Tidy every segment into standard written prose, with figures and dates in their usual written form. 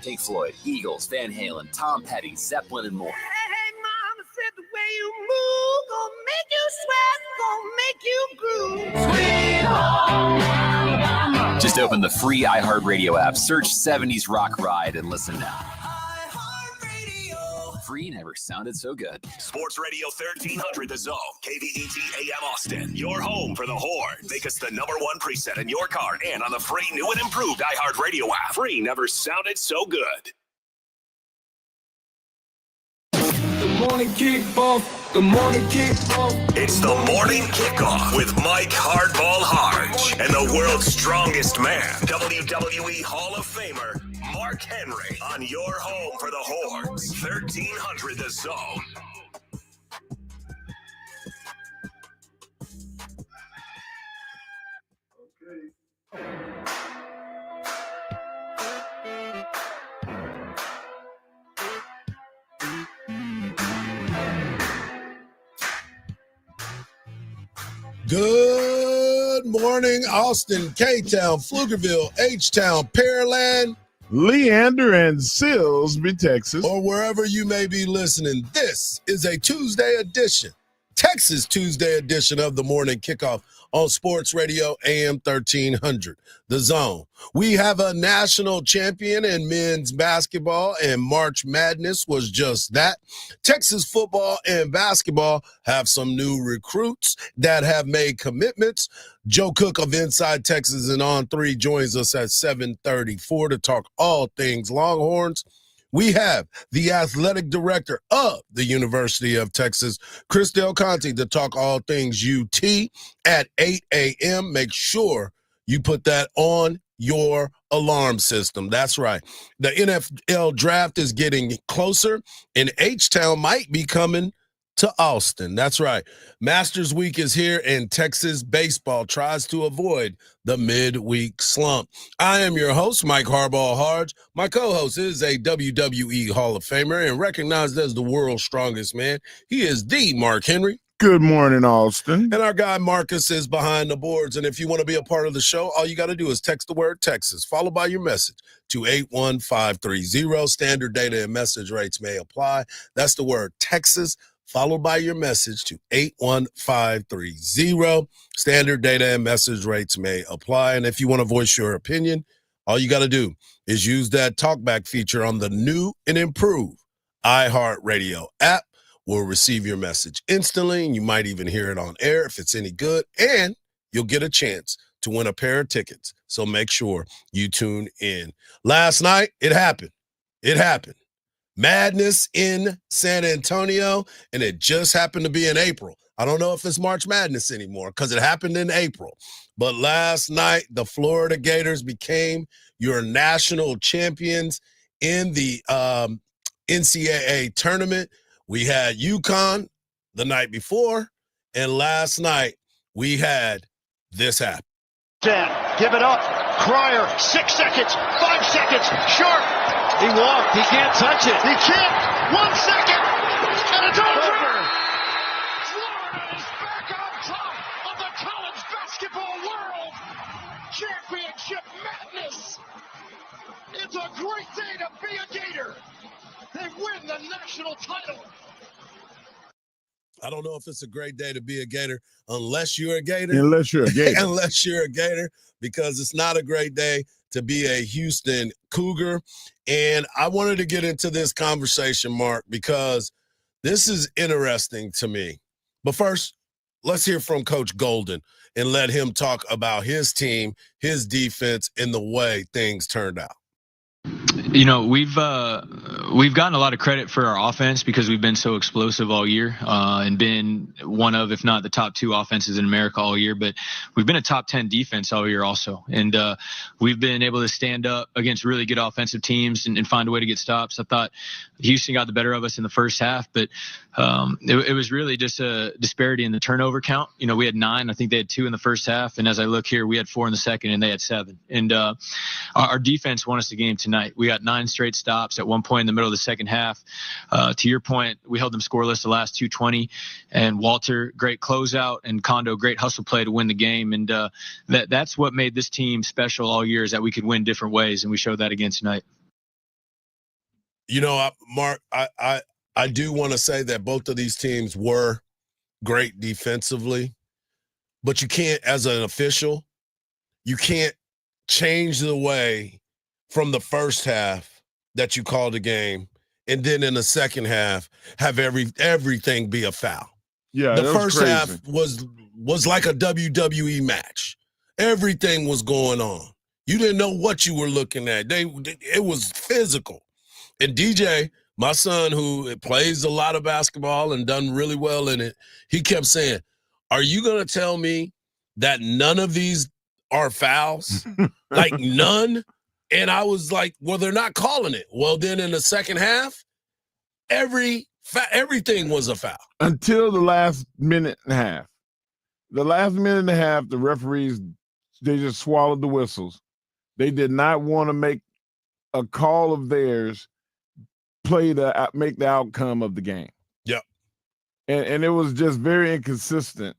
Pink Floyd, Eagles, Van Halen, Tom Petty, Zeppelin, and more. Hey, mama said the way you move, gonna make you sweat, gonna make you groove. Sweet home Alabama. Just open the free iHeartRadio app, search 70s Rock Ride, and listen now. Free never sounded so good. Sports Radio 1300 The Zone, KVET AM Austin. Your home for the Horns. Make us the #1 preset in your car and on the free new and improved iHeartRadio app. Free never sounded so good. Good morning, Kickoff. Good morning, Kickoff. It's the Morning Kickoff with Mike Hardball Hardge and the world's strongest man, WWE Hall of Famer, Mark Henry, on your home for the Horns, 1300 The Zone. Good morning, Austin, K-Town, Pflugerville, H-Town, Pearland, Leander, and Silsbee, Texas, or wherever you may be listening. This is a Tuesday edition, Texas Tuesday edition of the Morning Kickoff on Sports Radio AM 1300, The Zone. We have a national champion in men's basketball, and March Madness was just that. Texas football and basketball have some new recruits that have made commitments. Joe Cook of Inside Texas and On 3 joins us at 7:34 to talk all things Longhorns. We have the athletic director of the University of Texas, Chris Del Conte, to talk all things UT at 8 a.m. Make sure you put that on your alarm system. That's right. The NFL draft is getting closer, and H-Town might be coming to Austin. That's right. Masters Week is here, and Texas baseball tries to avoid the midweek slump. I am your host, Mike Hardball Hardge. My co-host is a WWE Hall of Famer and recognized as the world's strongest man. He is the Mark Henry. Good morning, Austin. And our guy Marcus is behind the boards. And if you want to be a part of the show, all you got to do is text the word Texas, followed by your message to 81530. Standard data and message rates may apply. That's the word Texas, followed by your message to 81530. Standard data and message rates may apply. And if you want to voice your opinion, all you got to do is use that talkback feature on the new and improved iHeartRadio app. We'll receive your message instantly, and you might even hear it on air if it's any good, and you'll get a chance to win a pair of tickets. So make sure you tune in. Last night, it happened. It happened. Madness in San Antonio, and it just happened to be in April. I don't know if it's March Madness anymore because it happened in April. But last night, the Florida Gators became your national champions in the NCAA tournament. We had UConn the night before, and last night we had this happen. 10, give it up. Cryer, 6 seconds, 5 seconds, sharp. He walked, he can't touch it. He can't. 1 second, and it's over. Florida is back on top of the college basketball world. Championship madness. It's a great day to be a Gator. They win the national title. I don't know if it's a great day to be a Gator unless you're a Gator. Unless you're a Gator. Unless you're a Gator, because it's not a great day to be a Houston Cougar. And I wanted to get into this conversation, Mark, because this is interesting to me. But first, let's hear from Coach Golden and let him talk about his team, his defense, and the way things turned out. You know, we've gotten a lot of credit for our offense because we've been so explosive all year and been one of, if not the top 2 offenses in America all year. But we've been a top 10 defense all year also. And we've been able to stand up against really good offensive teams and find a way to get stops. I thought Houston got the better of us in the first half, but it was really just a disparity in the turnover count. You know, we had 9. I think they had 2 in the first half. And as I look here, we had 4 in the second and they had 7. And our defense won us the game tonight. We got got 9 straight stops at one point in the middle of the second half. To your point, we held them scoreless the last 2:20, and Walter, great closeout, and Kondo, great hustle play to win the game. And that's what made this team special all year, is that we could win different ways, and we showed that again tonight. You know, Mark, I do want to say that both of these teams were great defensively, but you can't, as an official, you can't change the way from the first half that you call the game, and then in the second half have everything be a foul. Yeah, the first half was like a WWE match. Everything was going on. You didn't know what you were looking at. It was physical. And DJ, my son, who plays a lot of basketball and done really well in it, he kept saying, "Are you going to tell me that none of these are fouls? Like none?" And I was like, well, they're not calling it. Well, then in the second half, everything was a foul. Until the last minute and a half. The last minute and a half, the referees, they just swallowed the whistles. They did not want to make a call of theirs make the outcome of the game. Yep. And it was just very inconsistent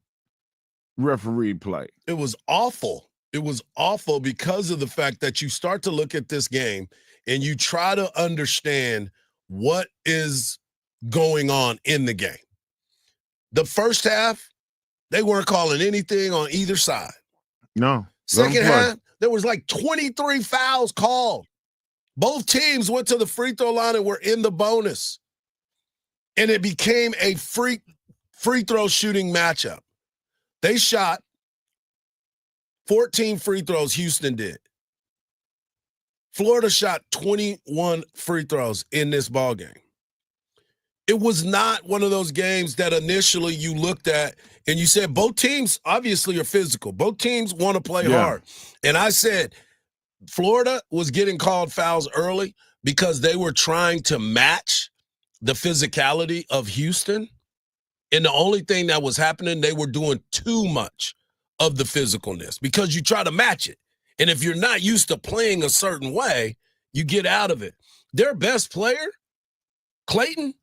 referee play. It was awful. It was awful because of the fact that you start to look at this game and you try to understand what is going on in the game. The first half, they weren't calling anything on either side. No. Second half, there was like 23 fouls called. Both teams went to the free throw line and were in the bonus. And it became a free throw shooting matchup. They shot 14 free throws, Houston did. Florida shot 21 free throws in this ballgame. It was not one of those games that initially you looked at and you said both teams obviously are physical. Both teams want to play hard. And I said Florida was getting called fouls early because they were trying to match the physicality of Houston. And the only thing that was happening, they were doing too much of the physicalness because you try to match it. And if you're not used to playing a certain way, you get out of it. Their best player, Clayton,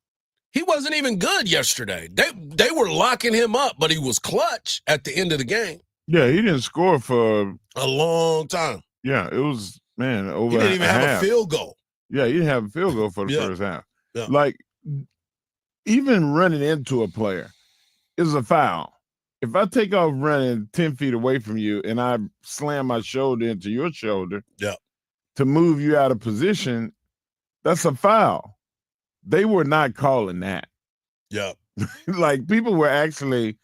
he wasn't even good yesterday. They were locking him up, but he was clutch at the end of the game. Yeah, he didn't score for a long time. Yeah, it was, man, over He didn't even have half. a field goal. Yeah, he didn't have a field goal for the first half. Yeah. Like, even running into a player is a foul. If I take off running 10 feet away from you and I slam my shoulder into your shoulder to move you out of position, that's a foul. They were not calling that. Yeah. Like, people were actually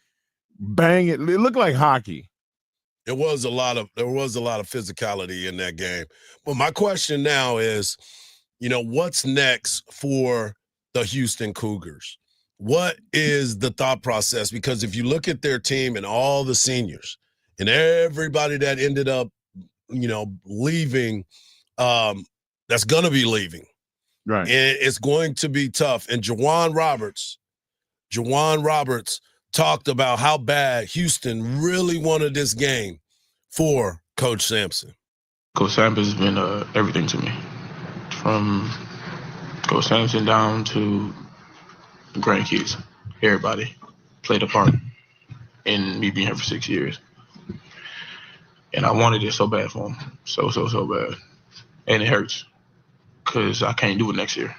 banging. It looked like hockey. There was a lot of physicality in that game. But my question now is, what's next for the Houston Cougars? What is the thought process? Because if you look at their team and all the seniors and everybody that ended up, leaving, that's going to be leaving. Right. And it's going to be tough. And Juwan Roberts talked about how bad Houston really wanted this game for Coach Sampson. Coach Sampson has been everything to me. From Coach Sampson down to grandkids, everybody played a part in me being here for 6 years. And I wanted it so bad for him. So bad. And it hurts because I can't do it next year.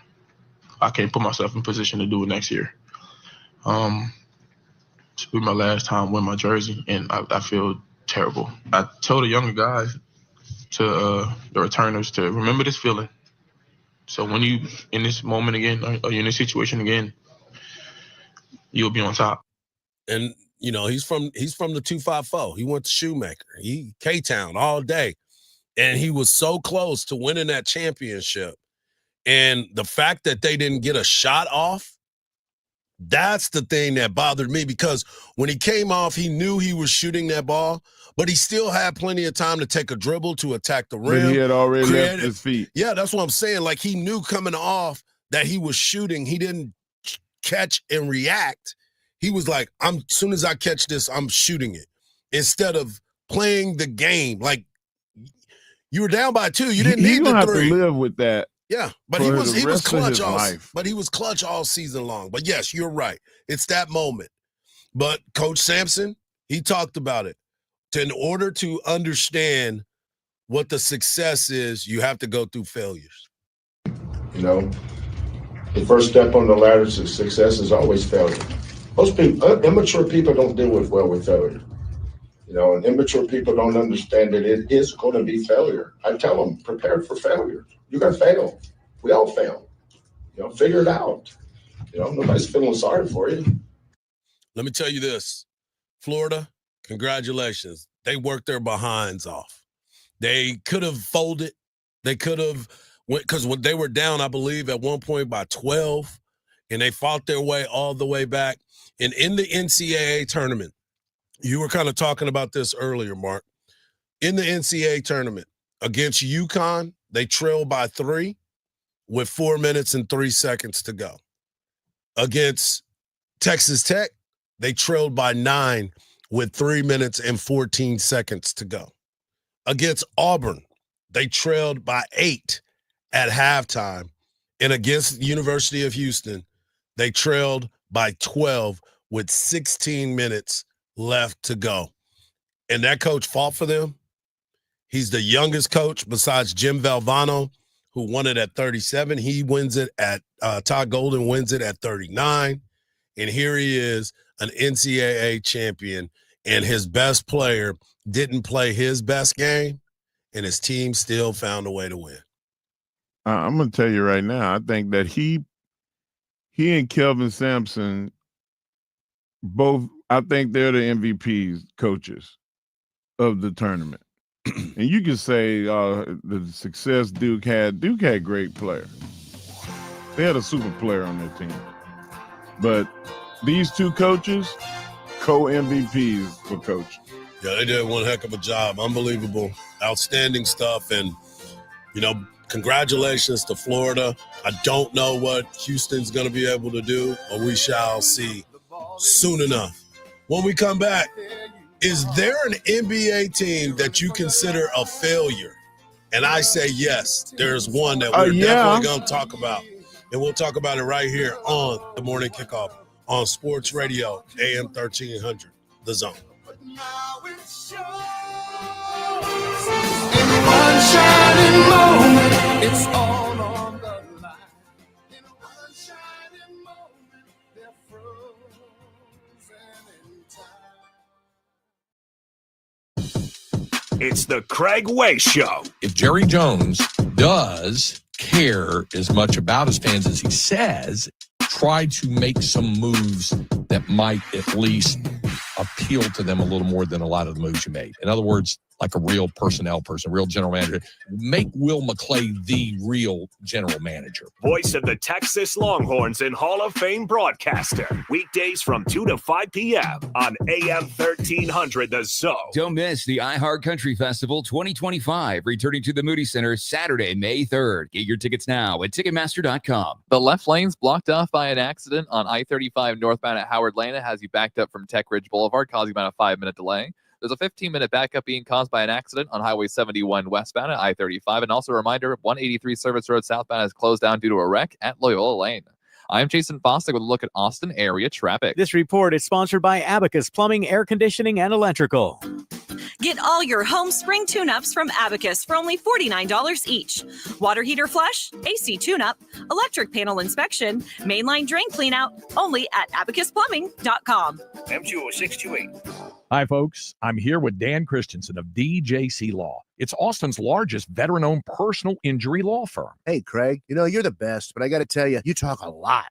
I can't put myself in position to do it next year. It's been my last time wearing my jersey, and I feel terrible. I told the younger guys, to the returners, to remember this feeling. So when you in this moment again, or you're in this situation again, you'll be on top. And he's from the 254. He went to Shoemaker. He K-Town all day, and he was so close to winning that championship. And the fact that they didn't get a shot off, that's the thing that bothered me, because when he came off, he knew he was shooting that ball, but he still had plenty of time to take a dribble to attack the rim. But he had already left his feet. Yeah, that's what I'm saying. Like, he knew coming off that he was shooting. He didn't catch and react. He was like, as soon as I catch this, I'm shooting it. Instead of playing the game. Like, you were down by 2. You didn't need the 3. Have to live with that. Yeah, but he was clutch but he was clutch all season long. But yes, you're right. It's that moment. But Coach Sampson, he talked about it. In order to understand what the success is, you have to go through failures. You know, the first step on the ladder to success is always failure. Most people, immature people don't deal with failure. You know, and immature people don't understand that it is going to be failure. I tell them, prepare for failure. You're going to fail. We all fail. You know, figure it out. You know, nobody's feeling sorry for you. Let me tell you this. Florida, congratulations. They worked their behinds off. They could have folded. They could have went, because when they were down, I believe, at one point by 12, and they fought their way all the way back. And in the NCAA tournament, you were kind of talking about this earlier, Mark. In the NCAA tournament against UConn, they trailed by 3 with 4 minutes and 3 seconds to go. Against Texas Tech, they trailed by 9 with 3 minutes and 14 seconds to go. Against Auburn, they trailed by 8 at halftime. And against the University of Houston, they trailed by 12 with 16 minutes left to go. And that coach fought for them. He's the youngest coach besides Jim Valvano, who won it at 37. He wins it at Todd Golden wins it at 39. And here he is, an NCAA champion, and his best player didn't play his best game, and his team still found a way to win. I'm going to tell you right now, I think that he and Kelvin Sampson both, I think they're the MVPs coaches of the tournament. And you can say the success Duke had great players. They had a super player on their team. But these two coaches, co-MVPs for coaching. Yeah, they did one heck of a job. Unbelievable, outstanding stuff. And, you know, congratulations to Florida. I don't know what Houston's going to be able to do, but we shall see soon enough. When we come back, is there an NBA team that you consider a failure? And I say yes. There's one that we're definitely going to talk about. And we'll talk about it right here on the Morning Kickoff on Sports Radio, AM 1300, The Zone. Now it shows in one shining moment, it's all on the line. In one shining moment, they're frozen in time. It's the Craig Way Show. If Jerry Jones does care as much about his fans as he says, try to make some moves that might at least appeal to them a little more than a lot of the moves you made. In other words, like a real personnel person, real general manager. Make Will McClay the real general manager. Voice of the Texas Longhorns and Hall of Fame broadcaster. Weekdays from 2 to 5 p.m. on AM 1300 The Zone. Don't miss the iHeart Country Festival 2025, returning to the Moody Center Saturday, May 3rd. Get your tickets now at Ticketmaster.com. The left lane's blocked off by an accident on I-35 northbound at Howard Lane. It has you backed up from Tech Ridge Boulevard, causing about a 5-minute delay. There's a 15-minute backup being caused by an accident on Highway 71 westbound at I-35. And also a reminder, 183 Service Road southbound is closed down due to a wreck at Loyola Lane. I'm Jason Fostick with a look at Austin area traffic. This report is sponsored by Abacus Plumbing, Air Conditioning, and Electrical. Get all your home spring tune-ups from Abacus for only $49 each. Water heater flush, AC tune-up, electric panel inspection, mainline drain cleanout, only at abacusplumbing.com. M20628. Hi, folks. I'm here with Dan Christensen of DJC Law. It's Austin's largest veteran-owned personal injury law firm. Hey, Craig, you know, you're the best, but I got to tell you, you talk a lot.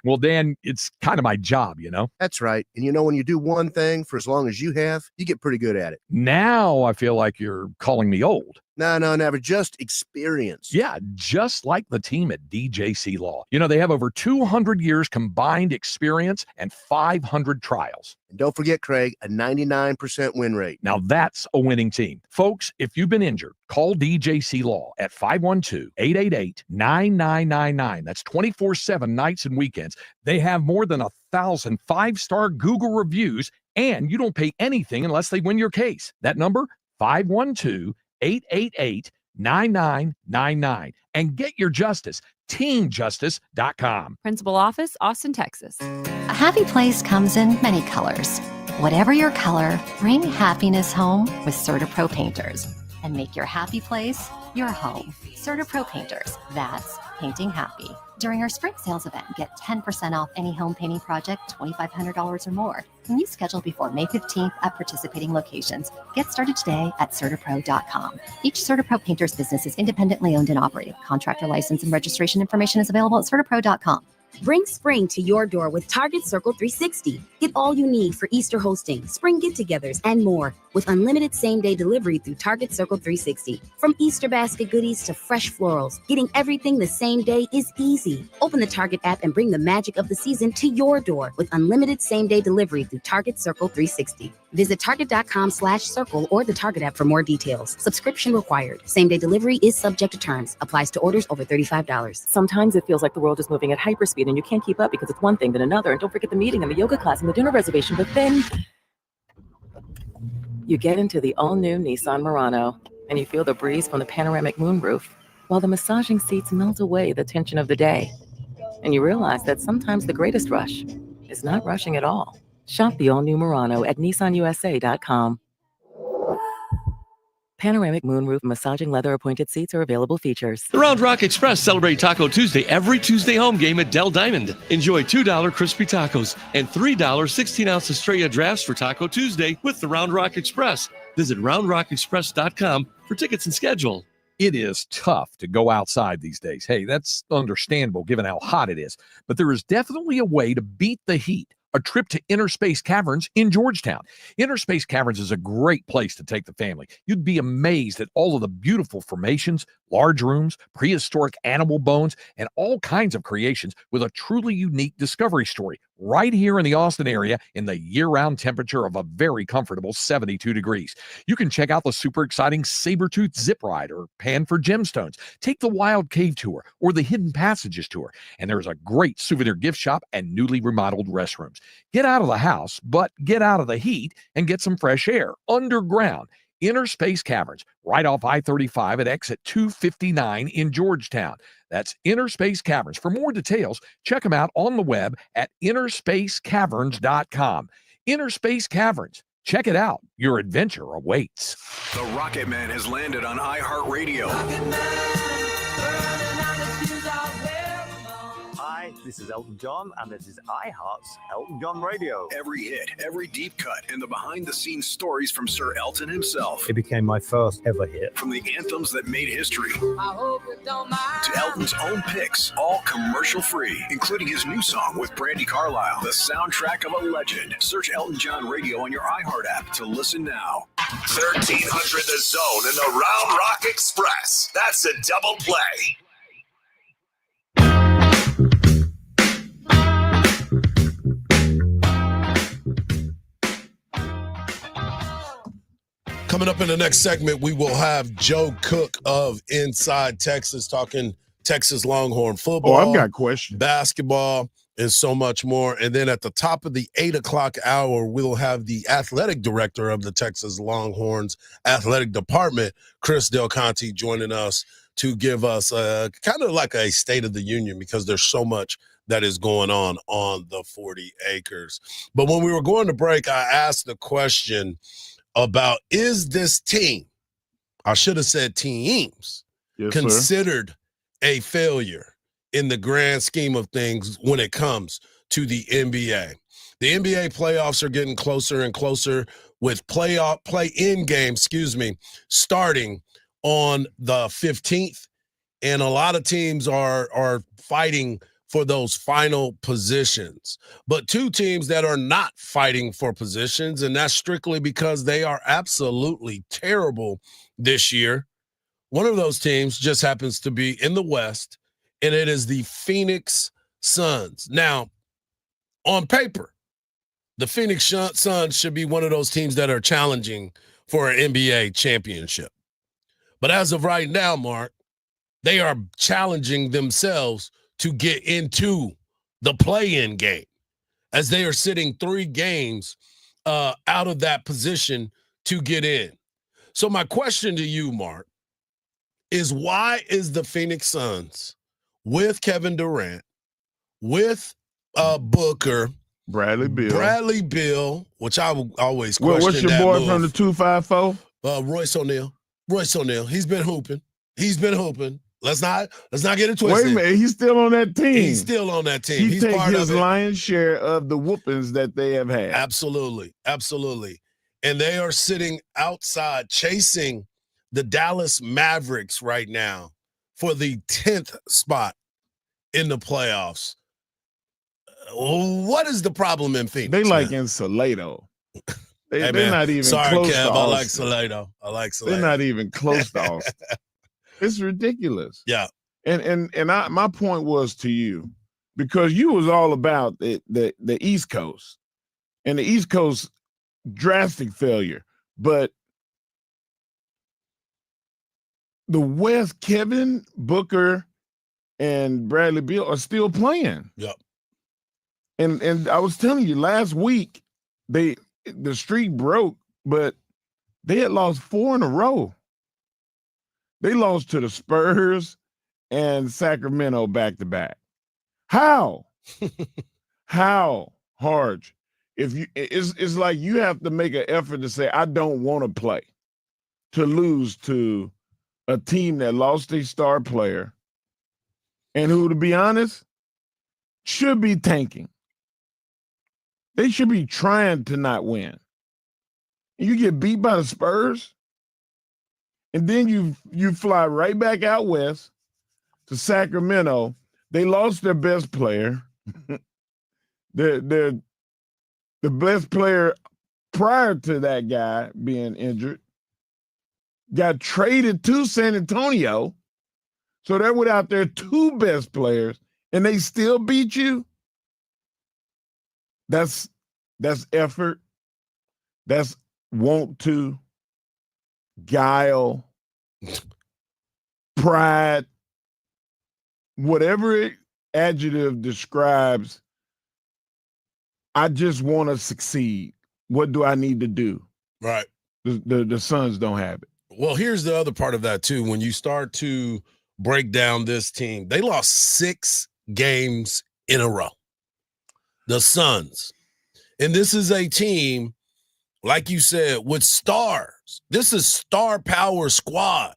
well, Dan, it's kind of my job, you know? That's right. And you know, when you do one thing for as long as you have, you get pretty good at it. Now I feel like you're calling me old. No, never. Just experience. Yeah, just like the team at DJC Law. You know, they have over 200 years combined experience and 500 trials. And don't forget, Craig, a 99% win rate. Now that's a winning team. Folks, if you've been injured, call DJC Law at 512-888-9999. That's 24/7 nights and weekends. They have more than 1,000 5-star Google reviews, and you don't pay anything unless they win your case. That number, 512-888-9999. and get your justice. TeamJustice.com. Principal Office, Austin, Texas. A happy place comes in many colors. Whatever your color, bring happiness home with CertaPro Painters and make your happy place your home. CertaPro Painters, that's painting happy. During our spring sales event, get 10% off any home painting project, $2,500 or more. When you schedule before May 15th at participating locations, get started today at CertaPro.com. Each CertaPro Painters business is independently owned and operated. Contractor license and registration information is available at CertaPro.com. Bring spring to your door with Target Circle 360. Get all you need for Easter hosting, spring get-togethers, and more with unlimited same-day delivery through Target Circle 360. From Easter basket goodies to fresh florals, getting everything the same day is easy. Open the Target app and bring the magic of the season to your door with unlimited same-day delivery through Target Circle 360. Visit Target.com/circle or the Target app for more details. Subscription required. Same-day delivery is subject to terms. Applies to orders over $35. Sometimes it feels like the world is moving at hyperspeed and you can't keep up because it's one thing then another. And don't forget the meeting and the yoga class and the dinner reservation. But then you get into the all-new Nissan Murano and you feel the breeze from the panoramic moonroof while the massaging seats melt away the tension of the day. And you realize that sometimes the greatest rush is not rushing at all. Shop the all-new Murano at nissanusa.com. Panoramic moonroof massaging leather appointed seats are available features. The Round Rock Express celebrate Taco Tuesday every Tuesday home game at Del Diamond. Enjoy $2 crispy tacos and $3 16-ounce Estrella drafts for Taco Tuesday with the Round Rock Express. Visit roundrockexpress.com for tickets and schedule. It is tough to go outside these days. Hey, that's understandable given how hot it is. But there is definitely a way to beat the heat. A trip to Inner Space Caverns in Georgetown. Inner Space Caverns is a great place to take the family. You'd be amazed at all of the beautiful formations, large rooms, prehistoric animal bones, and all kinds of creations with a truly unique discovery story right here in the Austin area in the year-round temperature of a very comfortable 72 degrees. You can check out the super exciting Sabertooth Zip Ride or Pan for Gemstones. Take the Wild Cave Tour or the Hidden Passages Tour. And there's a great souvenir gift shop and newly remodeled restrooms. Get out of the house, but get out of the heat and get some fresh air underground. Inner Space Caverns, right off I-35 at exit 259 in Georgetown. That's Inner Space Caverns. For more details, check them out on the web at innerspacecaverns.com. Inner Space Caverns. Check it out. Your adventure awaits. The Rocket Man has landed on iHeartRadio. Hi, this is Elton John, and this is iHeart's Elton John Radio. Every hit, every deep cut, and the behind-the-scenes stories from Sir Elton himself. It became my first ever hit. From the anthems that made history to Elton's own picks, all commercial-free, including his new song with Brandi Carlile, the soundtrack of a legend. Search Elton John Radio on your iHeart app to listen now. 1300 The Zone and the Round Rock Express. That's a double play. Coming up in the next segment, we will have Joe Cook of Inside Texas talking Texas Longhorn football. Oh, I've got questions. Basketball, and so much more. And then at the top of the 8 o'clock hour, we'll have the athletic director of the Texas Longhorns athletic department, Chris Del Conte, joining us to give us kind of like a State of the Union because there's so much that is going on the 40 acres. But when we were going to break, I asked the question about, is this team, I should have said teams, considered a failure in the grand scheme of things when it comes to the NBA? The NBA playoffs are getting closer and closer with play-in games, starting on the 15th. And a lot of teams are fighting for those final positions. But two teams that are not fighting for positions, and that's strictly because they are absolutely terrible this year. One of those teams just happens to be in the West, and it is the Phoenix Suns. Now, on paper, the Phoenix Suns should be one of those teams that are challenging for an NBA championship. But as of right now, Mark, they are challenging themselves to get into the play-in game as they are sitting 3 games out of that position to get in. So my question to you, Mark, is why is the Phoenix Suns with Kevin Durant, with Booker, Bradley Beal, which I will always question. What's your that boy move. from the 254? Royce O'Neal. He's been hooping. Let's not get it twisted. Wait a minute, he's still on that team. He's still on that team. He He's takes part his of it. lion's share of the whoopings that they have had. Absolutely. And they are sitting outside chasing the Dallas Mavericks right now for the 10th spot in the playoffs. What is the problem in Phoenix? They like in Salado. They're not even Sorry, close Kev, to I Austin. I like Salado. They're not even close to Austin. It's ridiculous. Yeah. And my point was to you, because you was all about the East Coast and the East Coast drastic failure. But the West, Kevin, Booker, and Bradley Beal are still playing. Yep. And I was telling you last week, the streak broke, but they had lost 4 in a row. They lost to the Spurs and Sacramento back to back. How? How, Hardge? If you, it's like you have to make an effort to say, I don't want to play, to lose to a team that lost a star player and who, to be honest, should be tanking. They should be trying to not win. And you get beat by the Spurs, and then you fly right back out west to Sacramento. They lost their best player. The best player prior to that guy being injured got traded to San Antonio. So they're without their 2 best players, and they still beat you. That's effort. That's want to, guile, pride, whatever adjective describes. I just want to succeed. What do I need to do? Right. The Suns don't have it. Well, here's the other part of that too. When you start to break down this team, they lost 6 games in a row. The Suns. And this is a team, like you said, with stars. This is star power squad.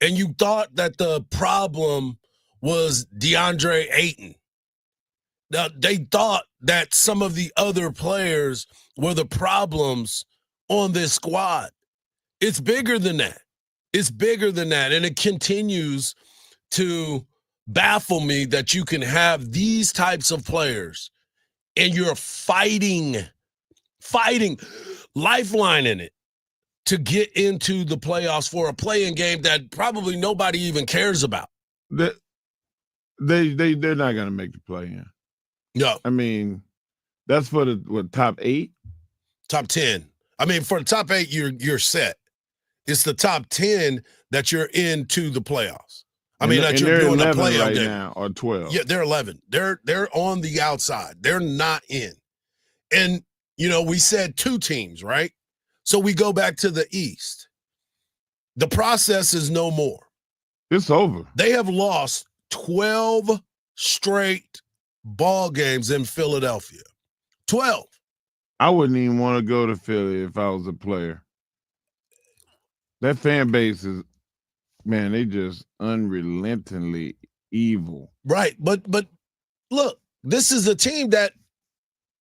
And you thought that the problem was DeAndre Ayton. Now, they thought that some of the other players were the problems on this squad. It's bigger than that. And it continues to baffle me that you can have these types of players and you're fighting, lifelining it to get into the playoffs for a play-in game that probably nobody even cares about. They're not going to make the play-in. No. I mean, that's for the top 8? Top 10. I mean, for the top 8, you're set. It's the top 10 that you're into the playoffs. I mean, that you're doing a playoff right game now, or 12. Yeah, they're 11. They're on the outside. They're not in. And we said 2 teams, right? So we go back to the East. The process is no more. It's over. They have lost 12 straight ball games in Philadelphia. 12. I wouldn't even want to go to Philly if I was a player. That fan base is, man, they just unrelentingly evil. Right. But look, this is a team that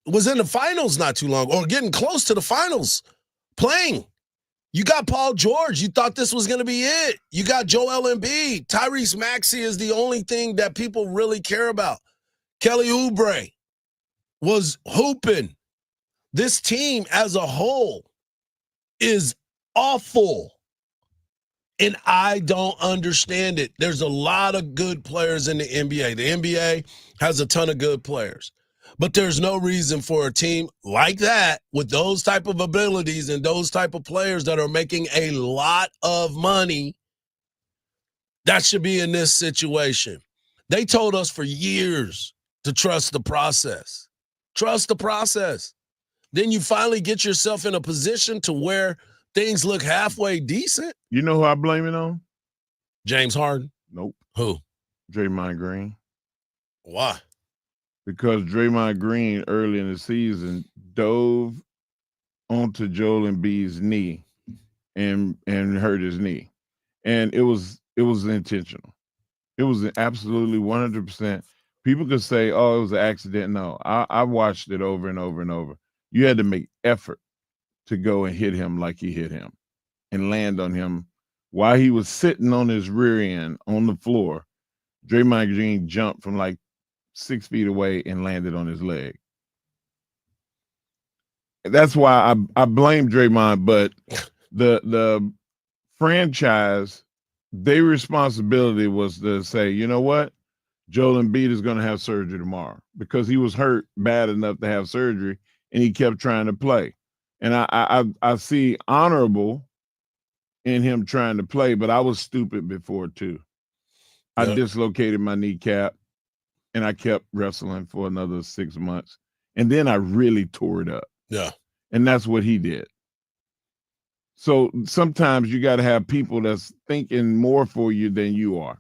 was in the finals not too long, or getting close to the finals playing. You got Paul George. You thought this was going to be it. You got Joel Embiid. Tyrese Maxey is the only thing that people really care about. Kelly Oubre was hooping. This team as a whole is awful. And I don't understand it. There's a lot of good players in the NBA. The NBA has a ton of good players. But there's no reason for a team like that with those type of abilities and those type of players that are making a lot of money that should be in this situation. They told us for years to trust the process. Trust the process. Then you finally get yourself in a position to where things look halfway decent. You know who I blame it on? James Harden? Nope. Who? Draymond Green. Why? Because Draymond Green early in the season dove onto Joel Embiid's knee and hurt his knee. And it was intentional. It was absolutely 100%. People could say, oh, it was an accident. No, I watched it over and over and over. You had to make effort to go and hit him like he hit him and land on him while he was sitting on his rear end on the floor. Draymond Green jumped from like 6 feet away and landed on his leg. That's why I blame Draymond, but the franchise, their responsibility was to say, you know what? Joel Embiid is going to have surgery tomorrow because he was hurt bad enough to have surgery and he kept trying to play. And I see honorable in him trying to play, but I was stupid before too. I dislocated my kneecap and I kept wrestling for another 6 months. And then I really tore it up. Yeah. And that's what he did. So sometimes you got to have people that's thinking more for you than you are.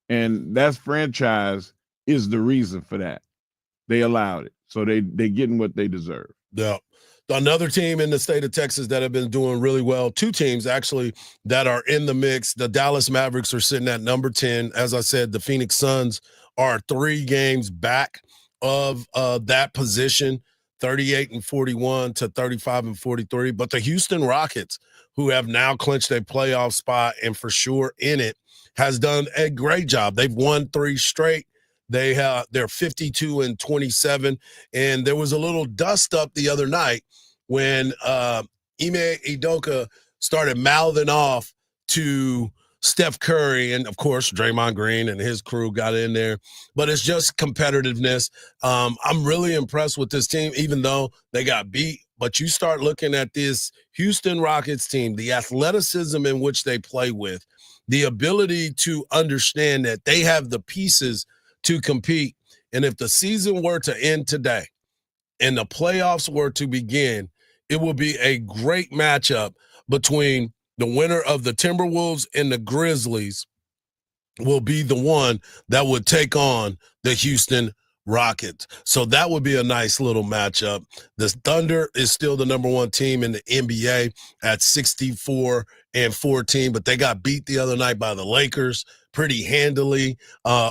And that's franchise is the reason for that. They allowed it. So they getting what they deserve. Yeah. Another team in the state of Texas that have been doing really well, two teams actually that are in the mix. The Dallas Mavericks are sitting at number 10. As I said, the Phoenix Suns are 3 games back of that position, 38-41 to 35-43. But the Houston Rockets, who have now clinched a playoff spot and for sure in it, has done a great job. They've won 3 straight. They're 52-27, and there was a little dust up the other night when Ime Udoka started mouthing off to Steph Curry, and of course Draymond Green and his crew got in there. But it's just competitiveness. I'm really impressed with this team, even though they got beat. But you start looking at this Houston Rockets team, the athleticism in which they play with, the ability to understand that they have the pieces to compete. And if the season were to end today and the playoffs were to begin, it will be a great matchup between the winner of the Timberwolves and the Grizzlies will be the one that would take on the Houston Rockets. So that would be a nice little matchup. The Thunder is still the number 1 team in the NBA at 64-14, but they got beat the other night by the Lakers pretty handily.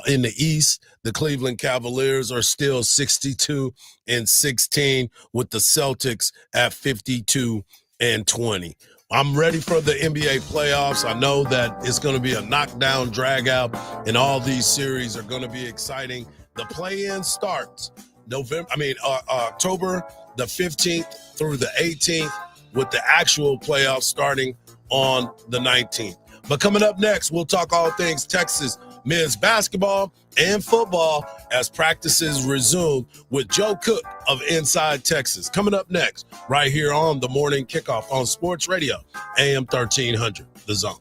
In the East, the Cleveland Cavaliers are still 62-16 with the Celtics at 52-20. I'm ready for the NBA playoffs. I know that it's going to be a knockdown, drag out, and all these series are going to be exciting. The play-in starts October the 15th through the 18th, with the actual playoffs starting on the 19th. But coming up next, we'll talk all things Texas men's basketball and football as practices resume with Joe Cook of Inside Texas. Coming up next, right here on the Morning Kickoff on Sports Radio, AM 1300, The Zone.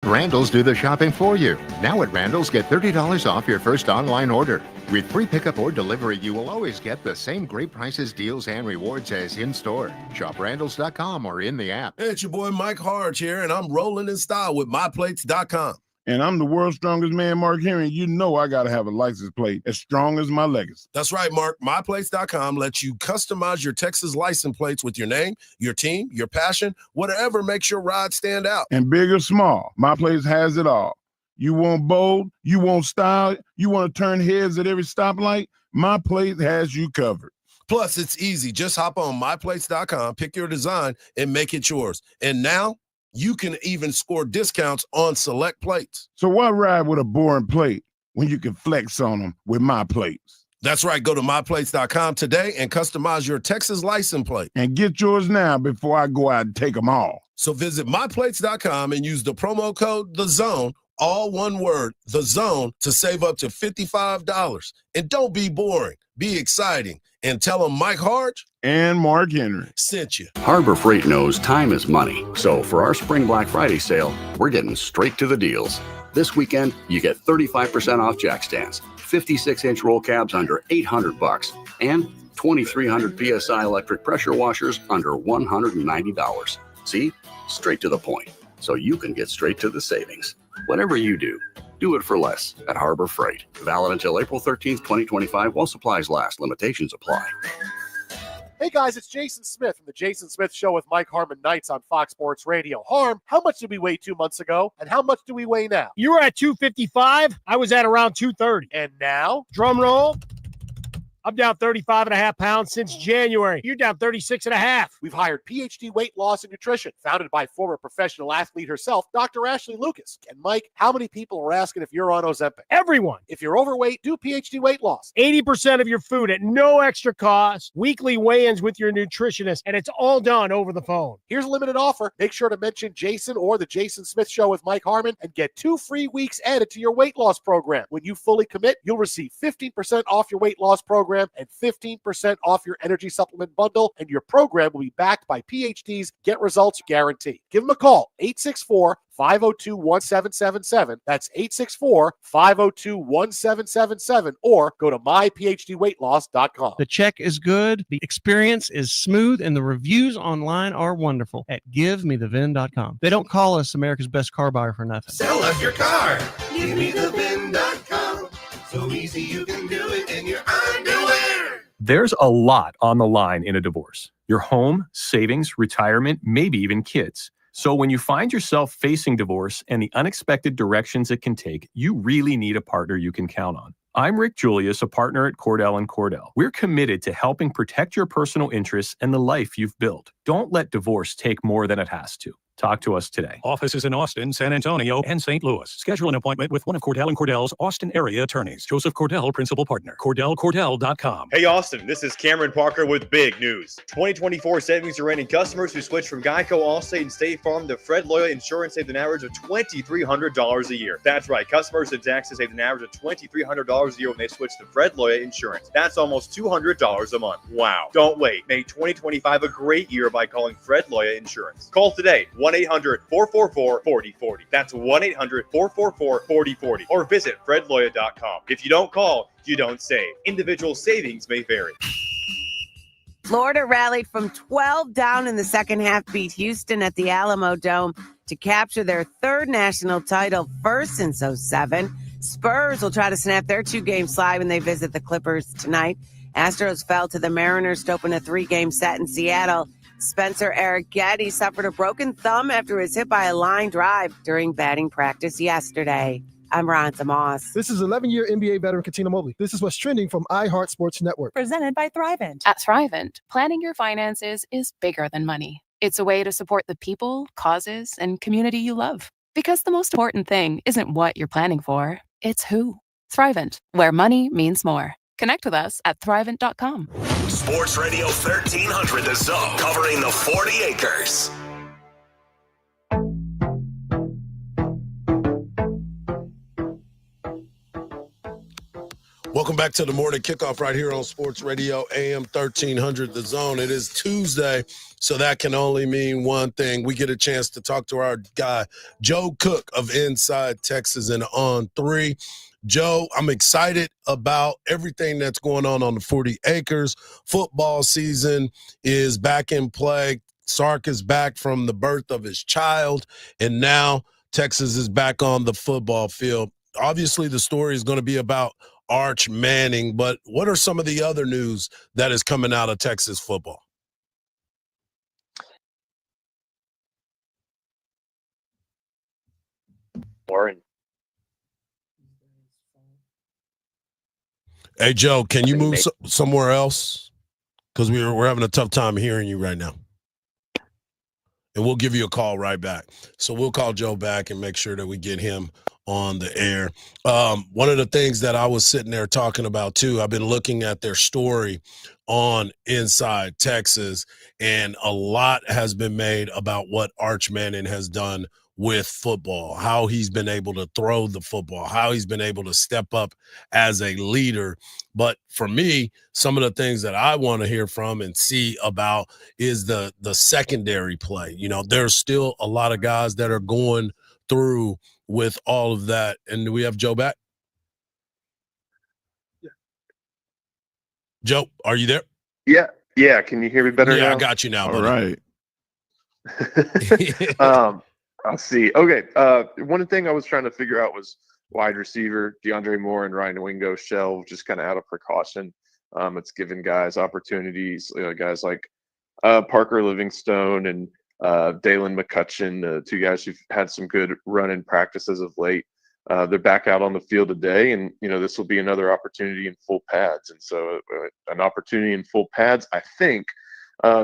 Randall's do the shopping for you. Now at Randall's, get $30 off your first online order. With free pickup or delivery, you will always get the same great prices, deals, and rewards as in-store. Shop Randalls.com or in the app. Hey, it's your boy Mike Hardge here, and I'm rolling in style with MyPlates.com. And I'm the world's strongest man, Mark Henry. You know I got to have a license plate as strong as my legacy. That's right, Mark. MyPlates.com lets you customize your Texas license plates with your name, your team, your passion, whatever makes your ride stand out. And big or small, My Place has it all. You want bold, you want style, you want to turn heads at every stoplight, My Place has you covered. Plus, it's easy. Just hop on MyPlates.com, pick your design, and make it yours. And now, you can even score discounts on select plates. So why ride with a boring plate when you can flex on them with My Plates? That's right. Go to myplates.com today and customize your Texas license plate. And get yours now before I go out and take them all. So visit myplates.com and use the promo code THEZONE, all one word, THEZONE, to save up to $55. And don't be boring. Be exciting. And tell them Mike Hardge and Mark Henry sent you. Harbor Freight knows time is money. So for our Spring Black Friday sale, we're getting straight to the deals. This weekend, you get 35% off jack stands, 56-inch roll cabs under $800, and 2,300 PSI electric pressure washers under $190. See? Straight to the point. So you can get straight to the savings. Whatever you do, do it for less at Harbor Freight. Valid until April 13th, 2025 while supplies last. Limitations apply. Hey guys, it's Jason Smith from the Jason Smith Show with Mike Harmon Nights on Fox Sports Radio. Harm, how much did we weigh 2 months ago, and how much do we weigh now? You were at 255. I was at around 230. And now? Drum roll. I'm down 35.5 pounds since January. You're down 36.5. We've hired PhD weight loss and nutrition, founded by former professional athlete herself, Dr. Ashley Lucas. And Mike, how many people are asking if you're on Ozempic? Everyone. If you're overweight, do PhD weight loss. 80% of your food at no extra cost, weekly weigh-ins with your nutritionist, and it's all done over the phone. Here's a limited offer. Make sure to mention Jason or the Jason Smith Show with Mike Harmon and get 2 free weeks added to your weight loss program. When you fully commit, you'll receive 15% off your weight loss program and 15% off your energy supplement bundle, and your program will be backed by PhD's Get Results Guarantee. Give them a call, 864-502-1777. That's 864-502-1777, or go to myphdweightloss.com. The check is good, the experience is smooth, and the reviews online are wonderful at givemethevin.com. They don't call us America's best car buyer for nothing. Sell us your car. GiveMeTheVin.com. So easy you can do it in your underwear. There's a lot on the line in a divorce. Your home, savings, retirement, maybe even kids. So when you find yourself facing divorce and the unexpected directions it can take, you really need a partner you can count on. I'm Rick Julius, a partner at Cordell & Cordell. We're committed to helping protect your personal interests and the life you've built. Don't let divorce take more than it has to. Talk to us today. Offices in Austin, San Antonio, and St. Louis. Schedule an appointment with one of Cordell & Cordell's Austin area attorneys. Joseph Cordell, Principal Partner. CordellCordell.com. Hey, Austin, this is Cameron Parker with big news. 2024 savings are ending. Customers who switch from Geico, Allstate, and State Farm to Fred Loya Insurance saved an average of $2,300 a year. That's right. Customers in Texas saved an average of $2,300 a year when they switch to Fred Loya Insurance. That's almost $200 a month. Wow. Don't wait. Make 2025 a great year by calling Fred Loya Insurance. Call today. 1-800-444-4040. That's 1-800-444-4040. Or visit fredloya.com. If you don't call, you don't save. Individual savings may vary. Florida rallied from 12 down in the second half, beat Houston at the Alamo Dome to capture their third national title, first since 2007. Spurs will try to snap their 2-game slide when they visit the Clippers tonight. Astros fell to the Mariners to open a 3-game set in Seattle. Spencer Arrighetti suffered a broken thumb after he was hit by a line drive during batting practice yesterday. I'm Ronza Moss. This is 11-year NBA veteran Katina Mobley. This is what's trending from iHeart Sports Network. Presented by Thrivent. At Thrivent, planning your finances is bigger than money. It's a way to support the people, causes, and community you love. Because the most important thing isn't what you're planning for, it's who. Thrivent, where money means more. Connect with us at Thrivent.com. Sports Radio 1300 The Zone, covering the 40 acres. Welcome back to the morning kickoff right here on Sports Radio AM 1300 The Zone. It is Tuesday, so that can only mean one thing. We get a chance to talk to our guy, Joe Cook of Inside Texas and On 3. Joe, I'm excited about everything that's going on the 40 acres. Football season is back in play. Sark is back from the birth of his child, and now Texas is back on the football field. Obviously, the story is going to be about Arch Manning, but what are some of the other news that is coming out of Texas football? Warren. Hey, Joe, can you move somewhere else? Because we're having a tough time hearing you right now. And we'll give you a call right back. So we'll call Joe back and make sure that we get him on the air. One of the things that I was sitting there talking about too, I've been looking at their story on Inside Texas, and a lot has been made about what Arch Manning has done with football, how he's been able to throw the football, how he's been able to step up as a leader. But for me, some of the things that I want to hear from and see about is the secondary play. You know, there's still a lot of guys that are going through with all of that. And do we have Joe back? Yeah. Joe, are you there? Yeah. Can you hear me better now? I got you now, All buddy. right. I'll see. Okay. One thing I was trying to figure out was wide receiver DeAndre Moore and Ryan Wingo shelved just kind of out of precaution. It's given guys opportunities, guys like Parker Livingstone and Dalen McCutcheon, two guys who've had some good run-in practice as of late. They're back out on the field today, and this will be another opportunity in full pads. And so, an opportunity in full pads, I think,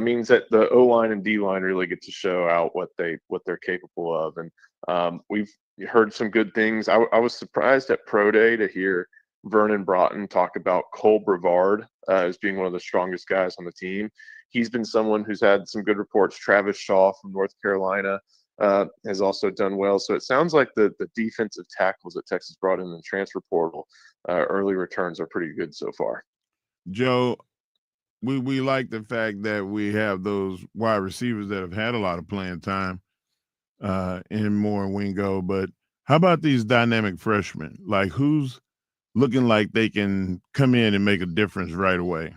means that the O-line and D-line really get to show out what they're capable of. And we've heard some good things. I was surprised at Pro Day to hear Vernon Broughton talk about Cole Brevard as being one of the strongest guys on the team. He's been someone who's had some good reports. Travis Shaw from North Carolina has also done well. So it sounds like the defensive tackles that Texas brought in the transfer portal, early returns are pretty good so far. Joe, we like the fact that we have those wide receivers that have had a lot of playing time in Moore and Wingo. But how about these dynamic freshmen? Like, who's looking like they can come in and make a difference right away?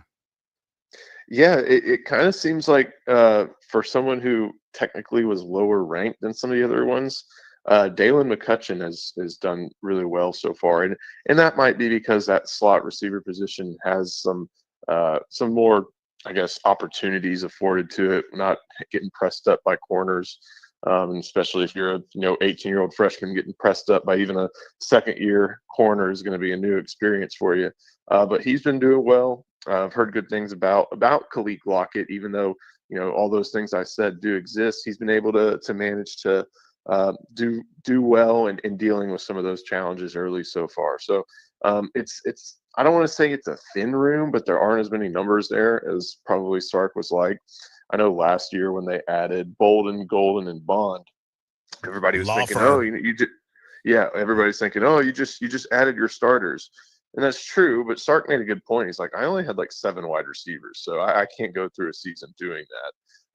Yeah, it kind of seems like for someone who technically was lower ranked than some of the other ones, Dalen McCutcheon has done really well so far, and that might be because that slot receiver position has some more, I guess, opportunities afforded to it, not getting pressed up by corners, and especially if you're a 18-year-old freshman getting pressed up by even a second-year corner is going to be a new experience for you. But he's been doing well. I've heard good things about Khalid Lockett, even though all those things I said do exist. He's been able to manage to do well in dealing with some of those challenges early so far. So it's I don't want to say it's a thin room, but there aren't as many numbers there as probably Sark was like. I know last year when they added Bolden, Golden, and Bond, everybody was thinking, everybody's thinking, oh, you just added your starters. And that's true, but Sark made a good point. He's like, I only had like 7 wide receivers, so I can't go through a season doing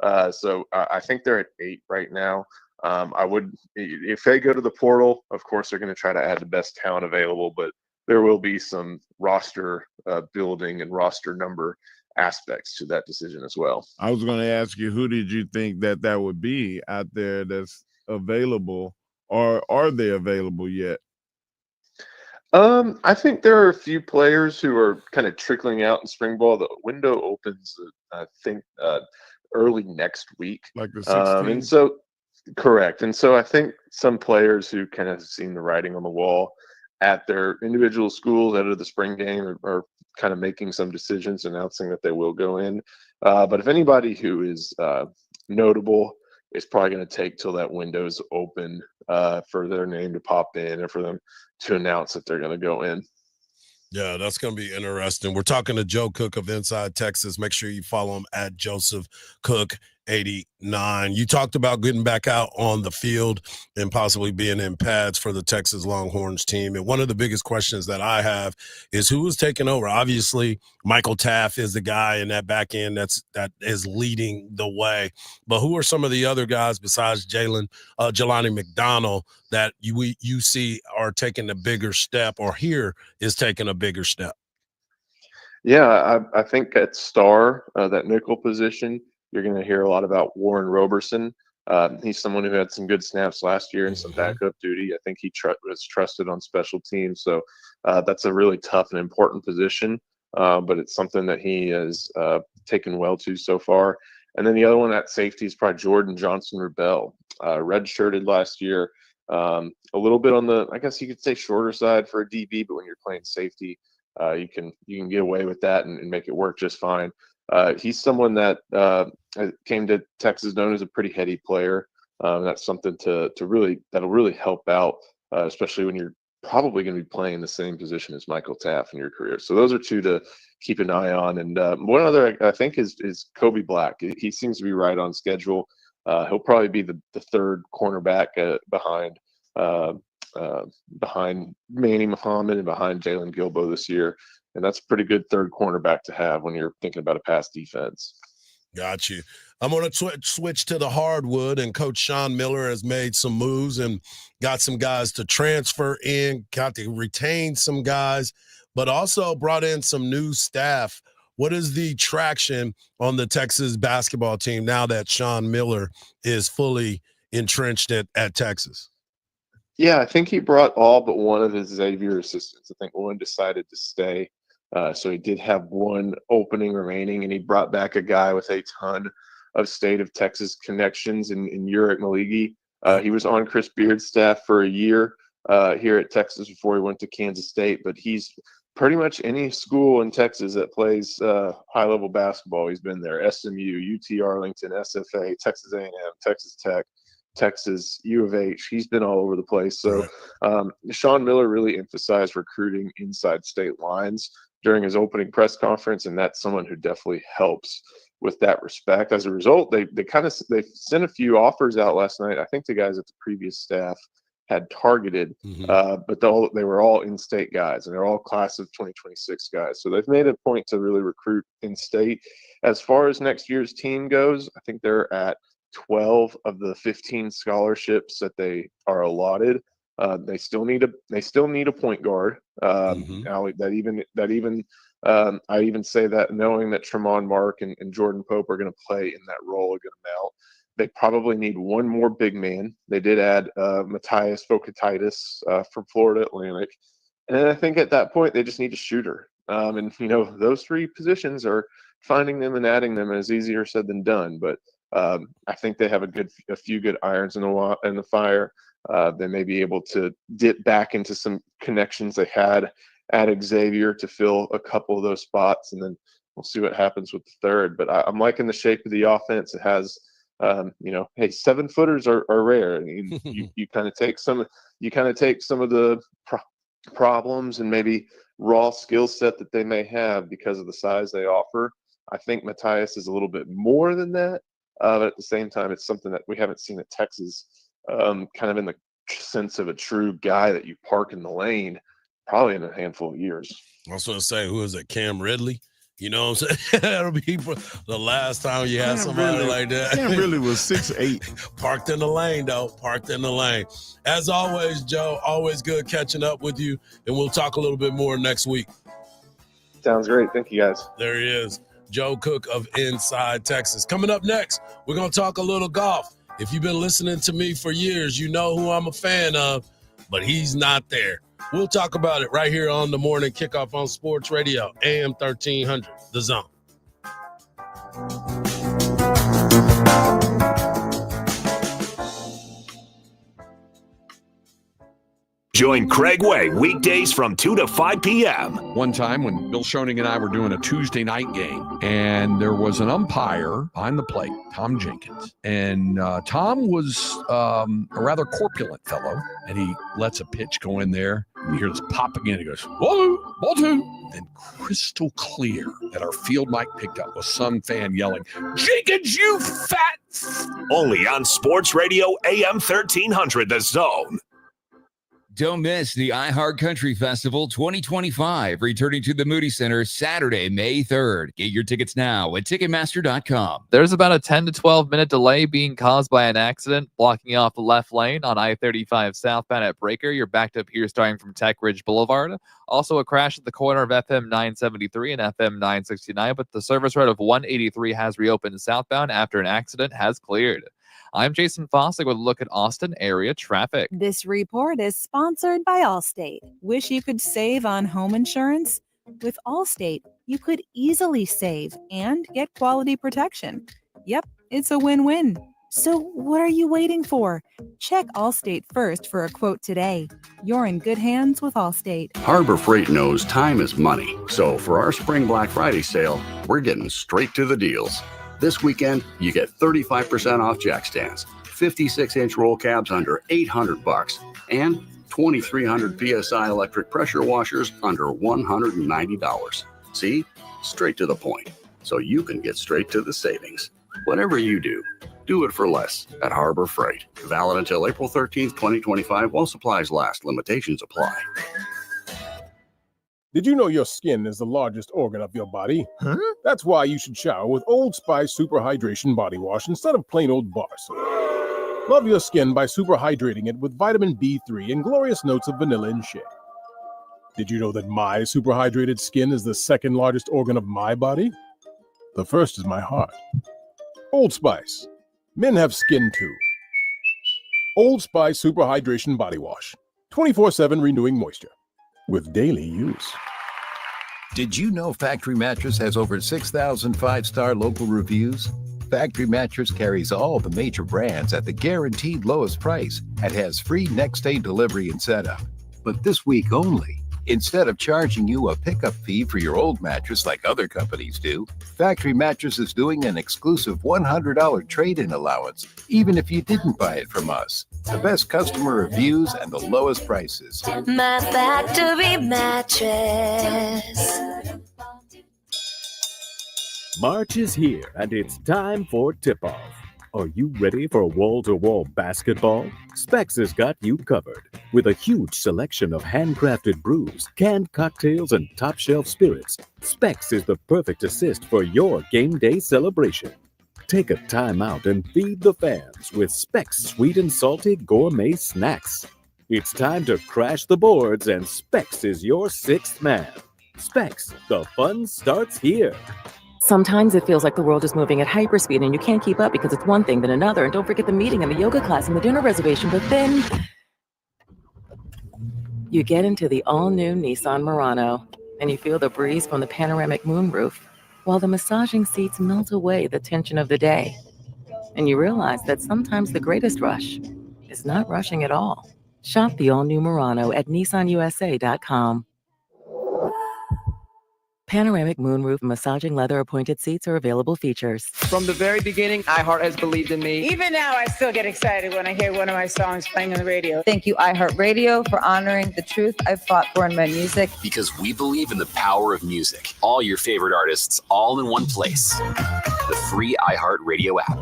that. So I think they're at 8 right now. I would, if they go to the portal, of course they're going to try to add the best talent available, but there will be some roster building and roster number aspects to that decision as well. I was going to ask you, who did you think that would be out there that's available, or are they available yet? I think there are a few players who are kind of trickling out in spring ball. The window opens, I think, early next week. Like the 16th? And so, correct. And so I think some players who kind of seen the writing on the wall at their individual schools out of the spring game are kind of making some decisions, announcing that they will go in. But if anybody who is notable, it's probably going to take till that window's open for their name to pop in and for them to announce that they're going to go in. Yeah, that's going to be interesting. We're talking to Joe Cook of Inside Texas. Make sure you follow him at Joseph Cook 89. You talked about getting back out on the field and possibly being in pads for the Texas Longhorns team. And one of the biggest questions that I have is who is taking over? Obviously, Michael Taft is the guy in that back end that is leading the way. But who are some of the other guys besides Jelani McDonald that you see are taking a bigger step, or here is taking a bigger step? Yeah, I think at star, that nickel position, you're going to hear a lot about Warren Roberson. He's someone who had some good snaps last year and some backup duty. I think he was trusted on special teams. So that's a really tough and important position, but it's something that he has taken well to so far. And then the other one at safety is probably Jordan Johnson-Rebel, redshirted last year. A little bit on the, I guess you could say, shorter side for a DB, but when you're playing safety, you can get away with that and make it work just fine. He's someone that came to Texas known as a pretty heady player. That's something that'll really help out especially when you're probably going to be playing the same position as Michael Taft in your career. So those are two to keep an eye on. And one other I think is Kobe Black. He seems to be right on schedule. He'll probably be the third cornerback behind Manny Muhammad and behind Jalen Gilbo this year. And that's a pretty good third cornerback to have when you're thinking about a pass defense. Got you. I'm going to switch to the hardwood, and Coach Sean Miller has made some moves and got some guys to transfer in, got to retain some guys, but also brought in some new staff. What is the traction on the Texas basketball team now that Sean Miller is fully entrenched at Texas? Yeah, I think he brought all but one of his Xavier assistants. I think one decided to stay. So he did have one opening remaining, and he brought back a guy with a ton of state of Texas connections in Uric Maligi. He was on Chris Beard's staff for a year here at Texas before he went to Kansas State, but he's pretty much any school in Texas that plays high-level basketball. He's been there: SMU, UT Arlington, SFA, Texas A&M, Texas Tech, Texas, U of H. He's been all over the place. So Sean Miller really emphasized recruiting inside state lines during his opening press conference, and that's someone who definitely helps with that respect. As a result, they sent a few offers out last night. I think the guys at the previous staff had targeted, but they were all in-state guys, and they're all class of 2026 guys. So they've made a point to really recruit in-state. As far as next year's team goes, I think they're at 12 of the 15 scholarships that they are allotted. They still need a point guard. I even say that knowing that Tremont Mark and Jordan Pope are going to play in that role a good amount. They probably need one more big man. They did add Matthias Fokatitis from Florida Atlantic. And I think at that point, they just need a shooter. And, those three positions are finding them and adding them is easier said than done. But I think they have a few good irons in the fire. They may be able to dip back into some connections they had at Xavier to fill a couple of those spots, and then we'll see what happens with the third. But I'm liking the shape of the offense. It has, hey, 7-footers are rare. And you kind of take some of the problems and maybe raw skill set that they may have because of the size they offer. I think Matthias is a little bit more than that. But at the same time, it's something that we haven't seen at Texas, kind of in the sense of a true guy that you park in the lane, probably in a handful of years. I was going to say, who is it? Cam Ridley? You know what I'm saying? That'll be the last time you have somebody like that. Cam Ridley was 6'8". Parked in the lane, though. Parked in the lane. As always, Joe, always good catching up with you, and we'll talk a little bit more next week. Sounds great. Thank you, guys. There he is. Joe Cook of Inside Texas. Coming up next, we're going to talk a little golf. If you've been listening to me for years, you know who I'm a fan of, but he's not there. We'll talk about it right here on the Morning Kickoff on Sports Radio, AM 1300, The Zone. Join Craig Way weekdays from 2 to 5 p.m. One time when Bill Schoening and I were doing a Tuesday night game, and there was an umpire behind the plate, Tom Jenkins. And Tom was a rather corpulent fellow, and he lets a pitch go in there. And you hear this pop again. He goes, ball two. And crystal clear that our field mic picked up was some fan yelling, Jenkins, you fat. Only on Sports Radio AM 1300, The Zone. Don't miss the iHeartCountry Festival 2025, returning to the Moody Center Saturday, May 3rd. Get your tickets now at Ticketmaster.com. There's about a 10 to 12 minute delay being caused by an accident blocking off the left lane on I-35 southbound at Breaker. You're backed up here starting from Tech Ridge Boulevard. Also a crash at the corner of FM 973 and FM 969, but the service road of 183 has reopened southbound after an accident has cleared. I'm Jason Fossick with a look at Austin area traffic. This report is sponsored by Allstate. Wish you could save on home insurance? With Allstate, you could easily save and get quality protection. Yep, it's a win-win. So what are you waiting for? Check Allstate first for a quote today. You're in good hands with Allstate. Harbor Freight knows time is money. So for our Spring Black Friday sale, we're getting straight to the deals. This weekend, you get 35% off jack stands, 56-inch roll cabs under $800, and 2,300 PSI electric pressure washers under $190. See? Straight to the point. So you can get straight to the savings. Whatever you do, do it for less at Harbor Freight. Valid until April 13th, 2025 while supplies last. Limitations apply. Did you know your skin is the largest organ of your body? Huh? That's why you should shower with Old Spice Super Hydration Body Wash instead of plain old bar soap. Love your skin by super hydrating it with vitamin B3 and glorious notes of vanilla and shea. Did you know that my super hydrated skin is the second largest organ of my body? The first is my heart. Old Spice. Men have skin too. Old Spice Super Hydration Body Wash. 24/7 renewing moisture. With daily use. Did you know Factory Mattress has over 6,000 five-star local reviews? Factory Mattress carries all the major brands at the guaranteed lowest price and has free next-day delivery and setup. But this week only, instead of charging you a pickup fee for your old mattress like other companies do, Factory Mattress is doing an exclusive $100 trade-in allowance, even if you didn't buy it from us. The best customer reviews and the lowest prices. My Factory Mattress. March is here, and it's time for tip-off. Are you ready for wall-to-wall basketball? Specs has got you covered. With a huge selection of handcrafted brews, canned cocktails, and top-shelf spirits, Specs is the perfect assist for your game day celebration. Take a time out and feed the fans with Specs sweet and salty gourmet snacks. It's time to crash the boards, and Specs is your sixth man. Specs, the fun starts here. Sometimes it feels like the world is moving at hyperspeed and you can't keep up because it's one thing then another. And don't forget the meeting and the yoga class and the dinner reservation. But then you get into the all-new Nissan Murano and you feel the breeze from the panoramic moonroof while the massaging seats melt away the tension of the day. And you realize that sometimes the greatest rush is not rushing at all. Shop the all-new Murano at nissanusa.com. Panoramic moonroof massaging leather appointed seats are available features. From the very beginning, iHeart has believed in me. Even now, I still get excited when I hear one of my songs playing on the radio. Thank you, iHeartRadio, for honoring the truth I've fought for in my music. Because we believe in the power of music. All your favorite artists, all in one place. The free iHeartRadio app.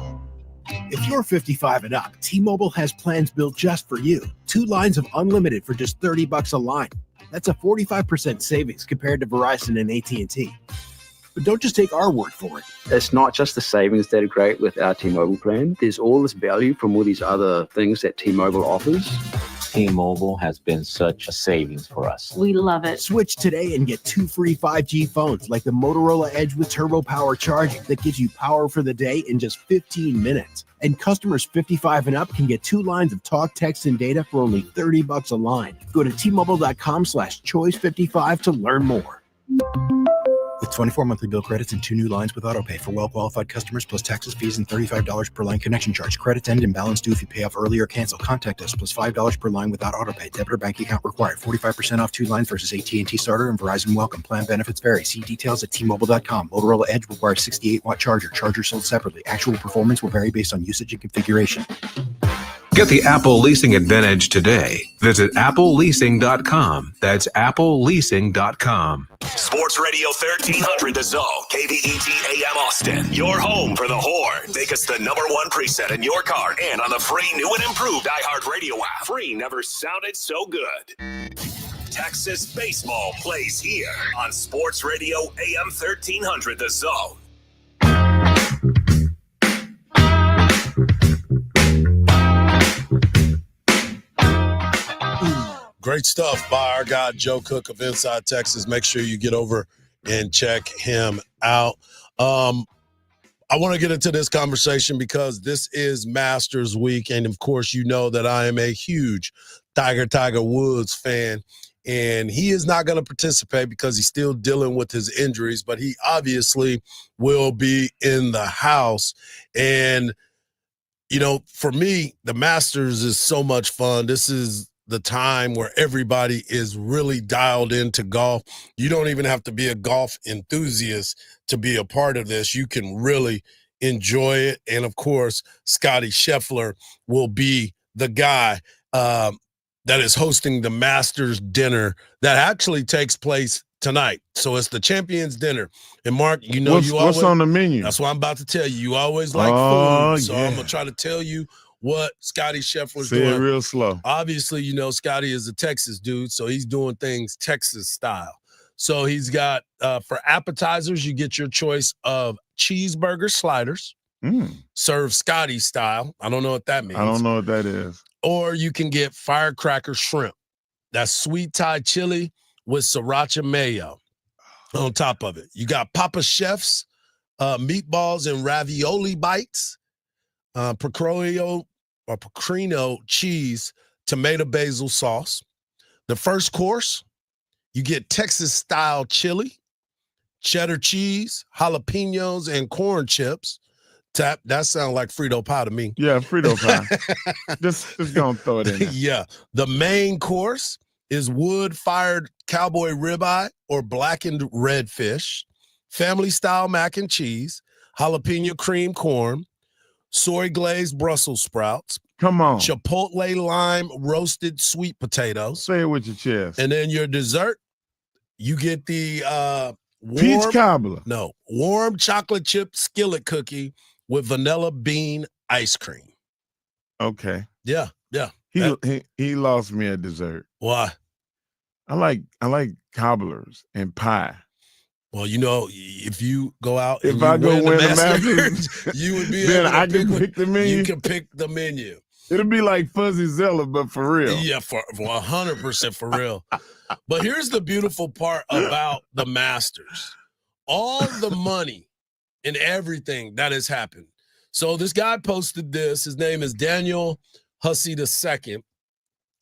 If you're 55 and up, T-Mobile has plans built just for you. 2 lines of unlimited for just $30 a line. That's a 45% savings compared to Verizon and AT&T. But don't just take our word for it. It's not just the savings that are great with our T-Mobile plan. There's all this value from all these other things that T-Mobile offers. T-Mobile has been such a savings for us. We love it. Switch today and get 2 free 5G phones like the Motorola Edge with Turbo Power charging that gives you power for the day in just 15 minutes. And customers 55 and up can get 2 lines of talk, text, and data for only $30 a line. Go to T-Mobile.com/choice55 to learn more. With 24 monthly bill credits and 2 new lines with autopay for well-qualified customers plus taxes, fees, and $35 per line connection charge. Credits end and balance due if you pay off early or cancel. Contact us plus $5 per line without autopay. Debit or bank account required. 45% off 2 lines versus AT&T Starter and Verizon Welcome. Plan benefits vary. See details at T-Mobile.com. Motorola Edge requires 68-watt charger. Charger sold separately. Actual performance will vary based on usage and configuration. Get the Apple Leasing Advantage today. Visit appleleasing.com. That's appleleasing.com. Sports Radio 1300 The Zone, KVET AM Austin. Your home for the Horn. Make us the #1 preset in your car and on the free new and improved iHeartRadio app. Free never sounded so good. Texas baseball plays here on Sports Radio AM 1300 The Zone. Great stuff by our guy, Joe Cook of Inside Texas. Make sure you get over and check him out. I want to get into this conversation because this is Masters Week. And, of course, you know that I am a huge Tiger Woods fan. And he is not going to participate because he's still dealing with his injuries. But he obviously will be in the house. And, you know, for me, the Masters is so much fun. This is the time where everybody is really dialed into golf. You don't even have to be a golf enthusiast to be a part of this. You can really enjoy it. And of course, Scotty Scheffler will be the guy that is hosting the Masters dinner that actually takes place tonight. So it's the Champions Dinner. And Mark, you know, what's on the menu? That's what I'm about to tell you. You always like food. So I'm going to try to tell you what Scotty Scheffler's doing. Say it real slow. Obviously, you know, Scotty is a Texas dude, so he's doing things Texas style. So he's got, for appetizers, you get your choice of cheeseburger sliders, served Scotty style. I don't know what that means. I don't know what that is. Or you can get firecracker shrimp. That's sweet Thai chili with sriracha mayo on top of it. You got Papa Chef's meatballs and ravioli bites, pecorino cheese, tomato basil sauce. The first course, you get Texas-style chili, cheddar cheese, jalapenos, and corn chips. That sounds like Frito pie to me. Yeah, Frito pie. just gonna throw it in there. Yeah. The main course is wood-fired cowboy ribeye or blackened redfish, family-style mac and cheese, jalapeno cream corn, soy-glazed Brussels sprouts. Come on. Chipotle lime roasted sweet potatoes. Say it with your chest. And then your dessert, you get the peach cobbler. No, warm chocolate chip skillet cookie with vanilla bean ice cream. Okay. Yeah. He lost me at dessert. Why? I like cobblers and pie. Well, you know, if you go out, if I go win the Masters, you would be then able to I can pick the menu. You can pick the menu. It'll be like Fuzzy Zeller, but for real. Yeah, for 100% for real. But here's the beautiful part about the Masters. All the money and everything that has happened. So this guy posted this. His name is Daniel Hussey II.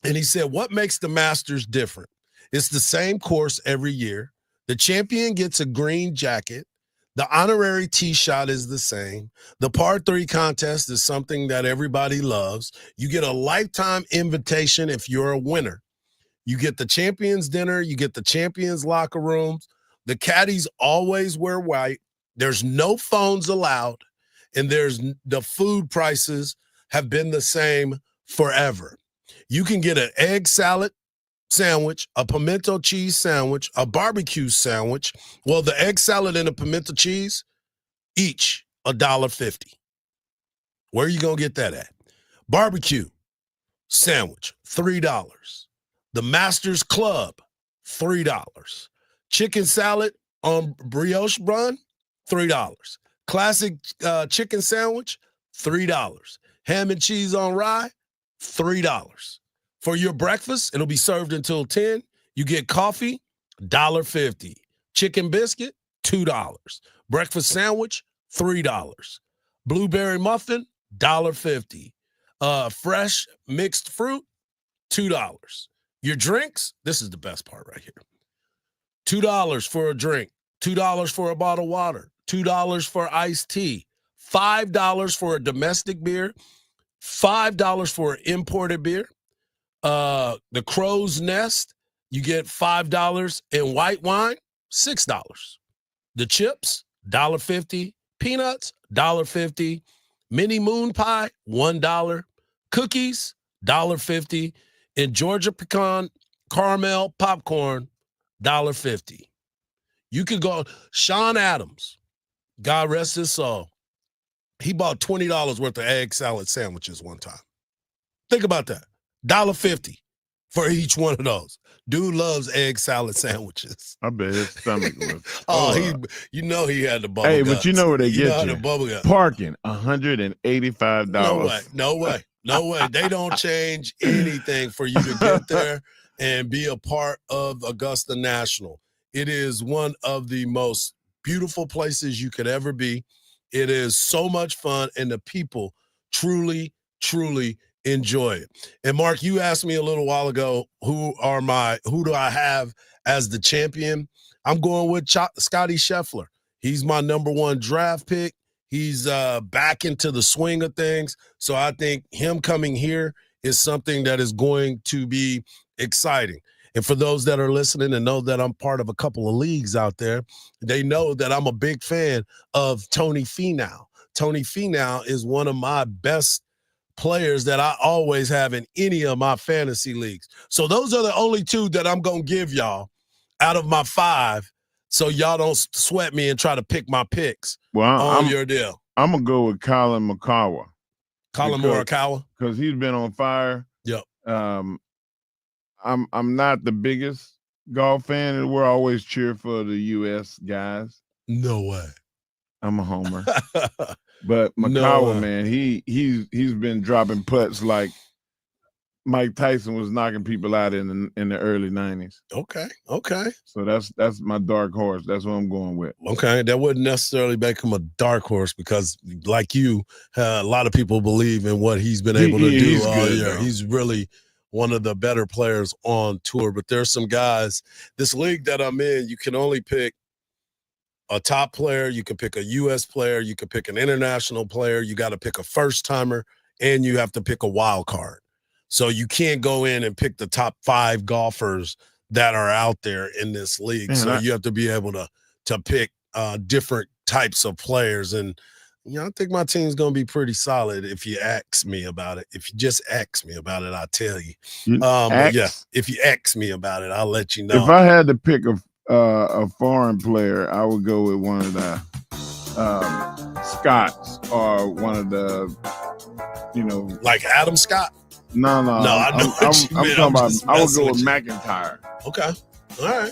And he said, what makes the Masters different? It's the same course every year. The champion gets a green jacket. The honorary tee shot is the same. The par 3 contest is something that everybody loves. You get a lifetime invitation if you're a winner. You get the champions dinner. You get the champions locker rooms. The caddies always wear white. There's no phones allowed. And the food prices have been the same forever. You can get an egg salad sandwich, a pimento cheese sandwich, a barbecue sandwich. Well, the egg salad and the pimento cheese, each $1.50. Where are you going to get that at? Barbecue sandwich, $3. The Masters Club, $3. Chicken salad on brioche bun, $3. Classic chicken sandwich, $3. Ham and cheese on rye, $3. For your breakfast, it'll be served until 10. You get coffee, $1.50. Chicken biscuit, $2. Breakfast sandwich, $3. Blueberry muffin, $1.50. Fresh mixed fruit, $2. Your drinks, this is the best part right here. $2 for a drink, $2 for a bottle of water, $2 for iced tea, $5 for a domestic beer, $5 for an imported beer. The Crow's Nest, you get $5, and white wine, $6. The chips, $1.50. Peanuts, $1.50. Mini moon pie, $1. Cookies, $1.50. And Georgia pecan caramel popcorn, $1.50. You could go, Sean Adams, God rest his soul, he bought $20 worth of egg salad sandwiches one time. Think about that. $1.50 for each one of those. Dude loves egg salad sandwiches. I bet his stomach was. You know he had the bubble Hey, guts. but you know where they You know get how you. the bubble guts. Parking, $185. No way. They don't change anything for you to get there and be a part of Augusta National. It is one of the most beautiful places you could ever be. It is so much fun, and the people truly, truly enjoy it. And Mark, you asked me a little while ago, who do I have as the champion? I'm going with Scotty Scheffler. He's my number 1 draft pick. He's back into the swing of things. So I think him coming here is something that is going to be exciting. And for those that are listening and know that I'm part of a couple of leagues out there, they know that I'm a big fan of Tony Finau. Tony Finau is one of my best players that I always have in any of my fantasy leagues. So those are the only 2 that I'm going to give y'all out of my 5, so y'all don't sweat me and try to pick my picks on your deal. I'm going to go with Colin McCullough. Colin Morikawa? Because he's been on fire. Yep. I'm not the biggest golf fan, and we're always cheer for the U.S. guys. No way. I'm a homer. But McCullough, man, he's been dropping putts like Mike Tyson was knocking people out in the early 90s. Okay. So that's my dark horse. That's what I'm going with. Okay, that wouldn't necessarily make him a dark horse because, like you, a lot of people believe in what he's been able to do all year. Though. He's really one of the better players on tour. But there's some guys, this league that I'm in, you can only pick a top player, you can pick a U.S. player, you can pick an international player, you got to pick a first-timer, and you have to pick a wild card. So you can't go in and pick the top 5 golfers that are out there in this league. So you have to be able to pick different types of players. And, I think my team's going to be pretty solid if you ask me about it. If you just ask me about it, I'll tell you. But yeah, if you ask me about it, I'll let you know. If I had to pick a foreign player, I would go with one of the Scots or one of the, like Adam Scott. No. I know I'm talking about. I would go with McIntyre. Okay, all right.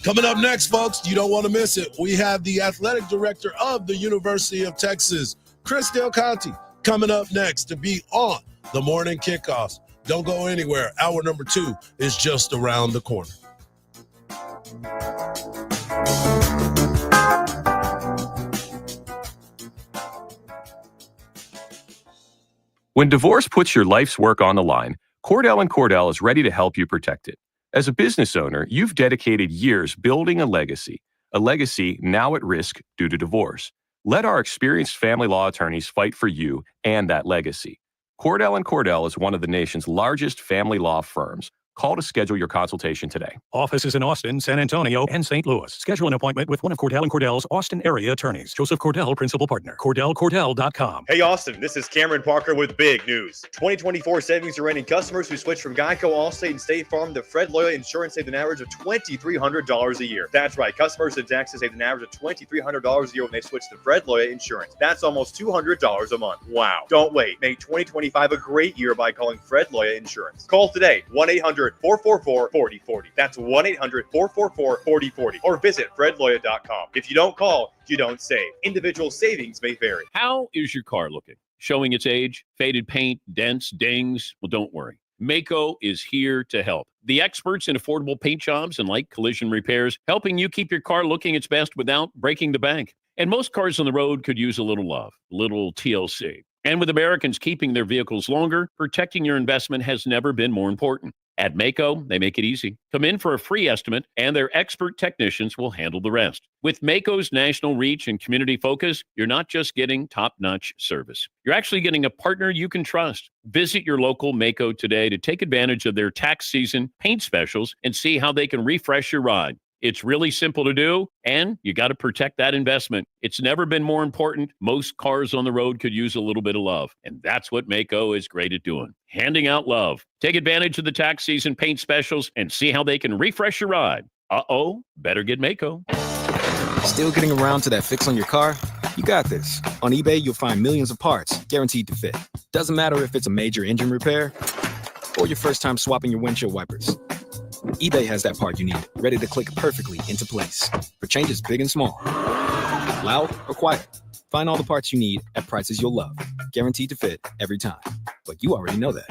Coming up next, folks, you don't want to miss it. We have the athletic director of the University of Texas, Chris Del Conte, coming up next to be on the morning kickoffs. Don't go anywhere. Hour number 2 is just around the corner. When divorce puts your life's work on the line, Cordell & Cordell is ready to help you protect it. As a business owner, you've dedicated years building a legacy now at risk due to divorce. Let our experienced family law attorneys fight for you and that legacy. Cordell & Cordell is one of the nation's largest family law firms. Call to schedule your consultation today. Offices in Austin, San Antonio, and St. Louis. Schedule an appointment with one of Cordell & Cordell's Austin area attorneys. Joseph Cordell, principal partner. CordellCordell.com. Hey, Austin, this is Cameron Parker with big news. 2024 savings are ending. Customers who switch from Geico, Allstate, and State Farm to Fred Loya Insurance saved an average of $2,300 a year. That's right. Customers in Texas saved an average of $2,300 a year when they switch to Fred Loya Insurance. That's almost $200 a month. Wow. Don't wait. Make 2025 a great year by calling Fred Loya Insurance. Call today, 1-800-444-4040. That's 1-800-444-4040. Or visit fredloya.com. If you don't call, you don't save. Individual savings may vary. How is your car looking? Showing its age? Faded paint? Dents? Dings? Well, don't worry. Mako is here to help. The experts in affordable paint jobs and light collision repairs, helping you keep your car looking its best without breaking the bank. And most cars on the road could use a little love, a little TLC. And with Americans keeping their vehicles longer, protecting your investment has never been more important. At Mako, they make it easy. Come in for a free estimate, and their expert technicians will handle the rest. With Mako's national reach and community focus, you're not just getting top-notch service. You're actually getting a partner you can trust. Visit your local Mako today to take advantage of their tax season paint specials and see how they can refresh your ride. It's really simple to do, and you got to protect that investment. It's never been more important. Most cars on the road could use a little bit of love, and that's what Mako is great at doing, handing out love. Take advantage of the tax season paint specials and see how they can refresh your ride. Better get Mako. Still getting around to that fix on your car? You got this. On eBay, you'll find millions of parts guaranteed to fit. Doesn't matter if it's a major engine repair or your first time swapping your windshield wipers. eBay has that part you need, ready to click perfectly into place for changes big and small. Loud or quiet, find all the parts you need at prices you'll love. Guaranteed to fit every time. But you already know that.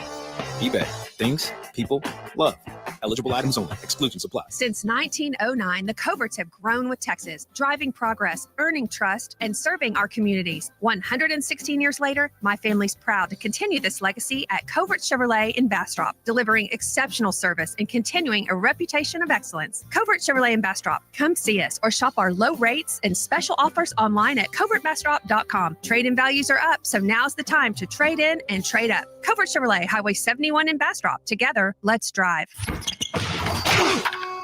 eBay. Things, people, love. Eligible items only. Exclusions apply. Since 1909, the Coverts have grown with Texas, driving progress, earning trust, and serving our communities. 116 years later, my family's proud to continue this legacy at Covert Chevrolet in Bastrop, delivering exceptional service and continuing a reputation of excellence. Covert Chevrolet in Bastrop. Come see us or shop our low rates and special offers online at covertbastrop.com. Trade-in values are up, so now's the time to trade in and trade up. Covert Chevrolet, Highway 71 in Bastrop. Together, let's drive.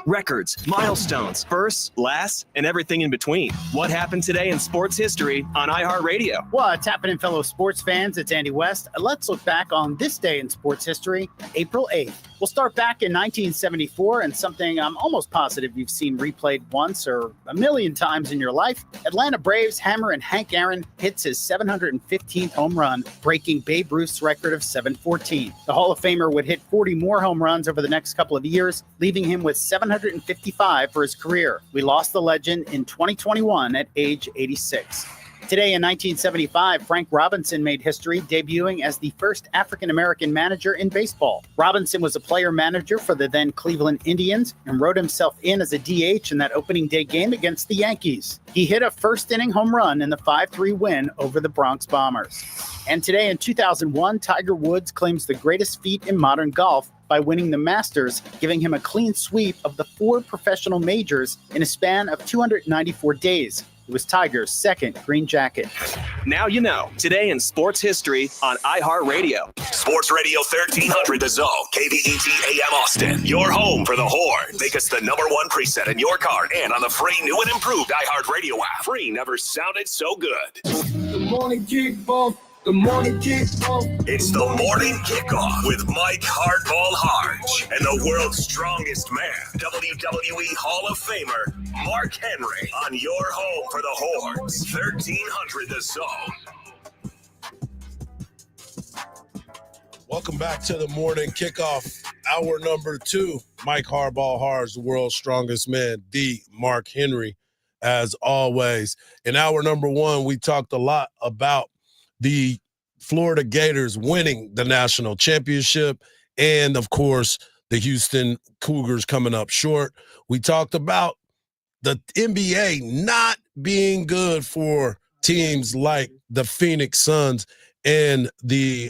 records, milestones, firsts, lasts, and everything in between. What happened today in sports history on iHeartRadio? What's happening, fellow sports fans? It's Andy West. Let's look back on this day in sports history, April 8th. We'll start back in 1974 and something I'm almost positive you've seen replayed once or a million times in your life. Atlanta Braves hammer and Hank Aaron hits his 715th home run, breaking Babe Ruth's record of 714. The Hall of Famer would hit 40 more home runs over the next couple of years, leaving him with 755 for his career. We lost the legend in 2021 at age 86. Today in 1975, Frank Robinson made history, debuting as the first African-American manager in baseball. Robinson was a player-manager for the then Cleveland Indians and wrote himself in as a DH in that opening day game against the Yankees. He hit a first-inning home run in the 5-3 win over the Bronx Bombers. And today in 2001, Tiger Woods claims the greatest feat in modern golf by winning the Masters, giving him a clean sweep of the 4 professional majors in a span of 294 days. It was Tiger's second green jacket. Now you know. Today in sports history on iHeartRadio. Sports Radio 1300 The Zone, KBET AM Austin. Your home for the Horn. Make us the #1 preset in your car and on the free new and improved iHeartRadio app. Free never sounded so good. The morning kickoff. The morning kickoff. It's the morning kickoff with Mike Hardball Hardge and the world's strongest man, WWE Hall of Famer, Mark Henry, on your home for the Horns, 1300 The Zone. Welcome back to the morning kickoff, hour number 2. Mike Hardball Hardge, the world's strongest man, the Mark Henry, as always. In hour number 1, we talked a lot about the Florida Gators winning the national championship and, of course, the Houston Cougars coming up short. We talked about the NBA not being good for teams like the Phoenix Suns and the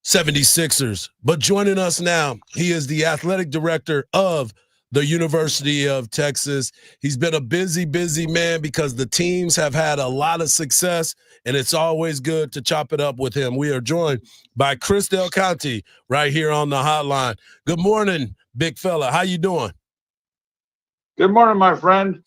76ers. But joining us now, he is the athletic director of the University of Texas. He's been a busy man because the teams have had a lot of success, and it's always good to chop it up with him. We are joined by Chris Del Conte right here on the hotline. Good morning, big fella. How you doing? Good morning, my friend.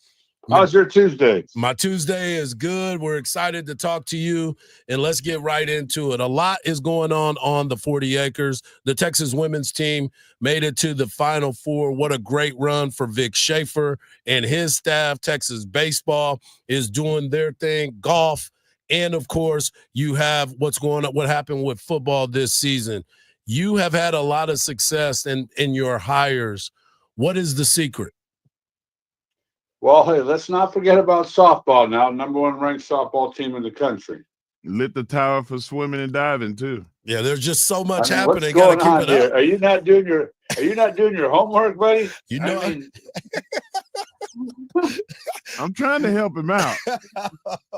How's your Tuesday? My Tuesday is good. We're excited to talk to you, and let's get right into it. A lot is going on the 40 acres. The Texas women's team made it to the Final Four. What a great run for Vic Schaefer and his staff. Texas baseball is doing their thing, golf, and, of course, you have what's going on, what happened with football this season. You have had a lot of success in your hires. What is the secret? Well, hey, let's not forget about softball now. #1 ranked softball team in the country. Lit the tower for swimming and diving too. Yeah, there's just so much happening. Got to keep it here? Up. Are you not doing your homework, buddy? You know, I'm trying to help him out.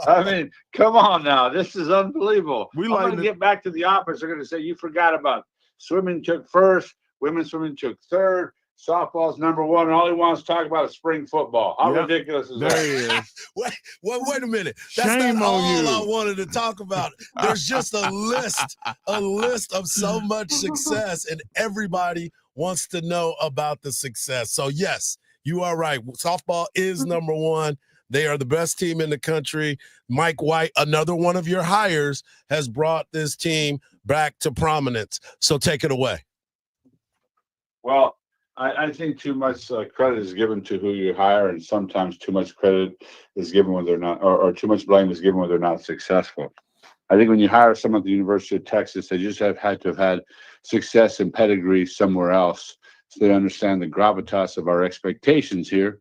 I mean, come on now. This is unbelievable. We I'm like going to get back to the office. They're going to say you forgot about swimming took first, women's swimming took third. Softball's #1, and all he wants to talk about is spring football. How ridiculous is that? There he is. Wait a minute. That's Shame not all on you. I wanted to talk about. There's just a list of so much success, and everybody wants to know about the success. So, yes, you are right. Softball is #1. They are the best team in the country. Mike White, another one of your hires, has brought this team back to prominence. So take it away. Well, I think too much credit is given to who you hire, and sometimes too much credit is given when they're not, or too much blame is given when they're not successful. I think when you hire someone at the University of Texas, they just have had to have had success and pedigree somewhere else, so they understand the gravitas of our expectations here.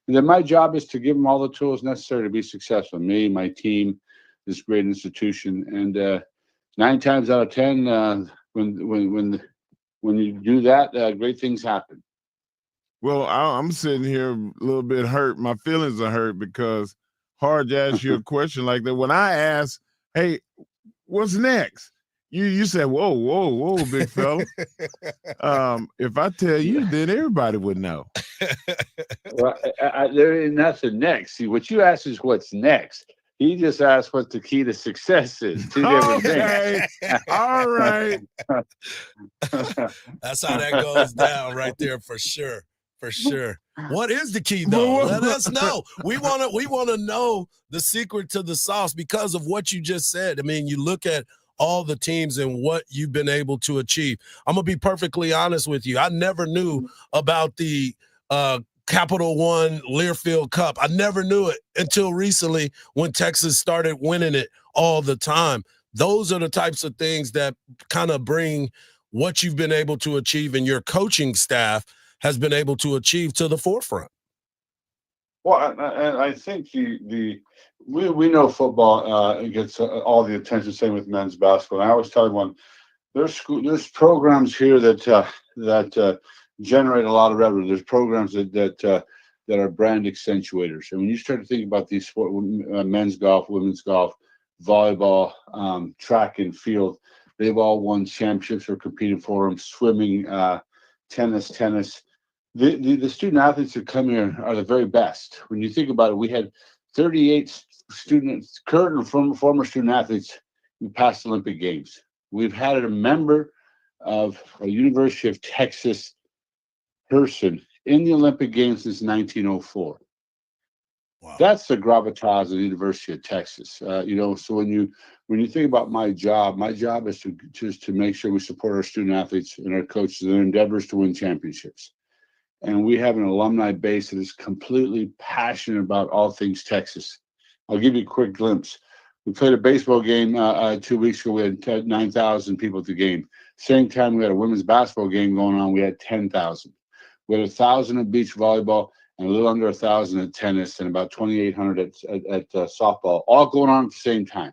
And then my job is to give them all the tools necessary to be successful. Me, my team, this great institution, and 9 times out of 10, when you do that, great things happen. Well, I'm sitting here a little bit hurt. My feelings are hurt because Hardge asked you a question like that. When I asked, hey, what's next? You said, whoa, big fella. If I tell you, then everybody would know. Well, there ain't nothing next. See, what you asked is what's next. He just asked what the key to success is. Two different things. All right. That's how that goes down right there for sure. For sure. What is the key, though? Let us know. We want to know the secret to the sauce because of what you just said. I mean, you look at all the teams and what you've been able to achieve. I'm going to be perfectly honest with you. I never knew about the Capital One Learfield Cup. I never knew it until recently when Texas started winning it all the time. Those are the types of things that kind of bring what you've been able to achieve and your coaching staff has been able to achieve to the forefront. Well, and I think we know football gets all the attention. Same with men's basketball. And I always tell everyone there's programs here that generate a lot of revenue. There's programs that are brand accentuators. And when you start to think about these sport, men's golf, women's golf, volleyball, track and field, they've all won championships or competed for them. Swimming, tennis. The student athletes that come here are the very best. When you think about it, we had 38 students, current and former student athletes who passed Olympic Games. We've had a member of a University of Texas person in the Olympic Games since 1904. Wow. That's the gravitas of the University of Texas. So when you think about my job is to make sure we support our student athletes and our coaches in their endeavors to win championships. And we have an alumni base that is completely passionate about all things Texas. I'll give you a quick glimpse. We played a baseball game 2 weeks ago. We had 9,000 people at the game. Same time, we had a women's basketball game going on. We had 10,000. We had 1,000 at beach volleyball and a little under 1,000 at tennis and about 2,800 at softball, all going on at the same time.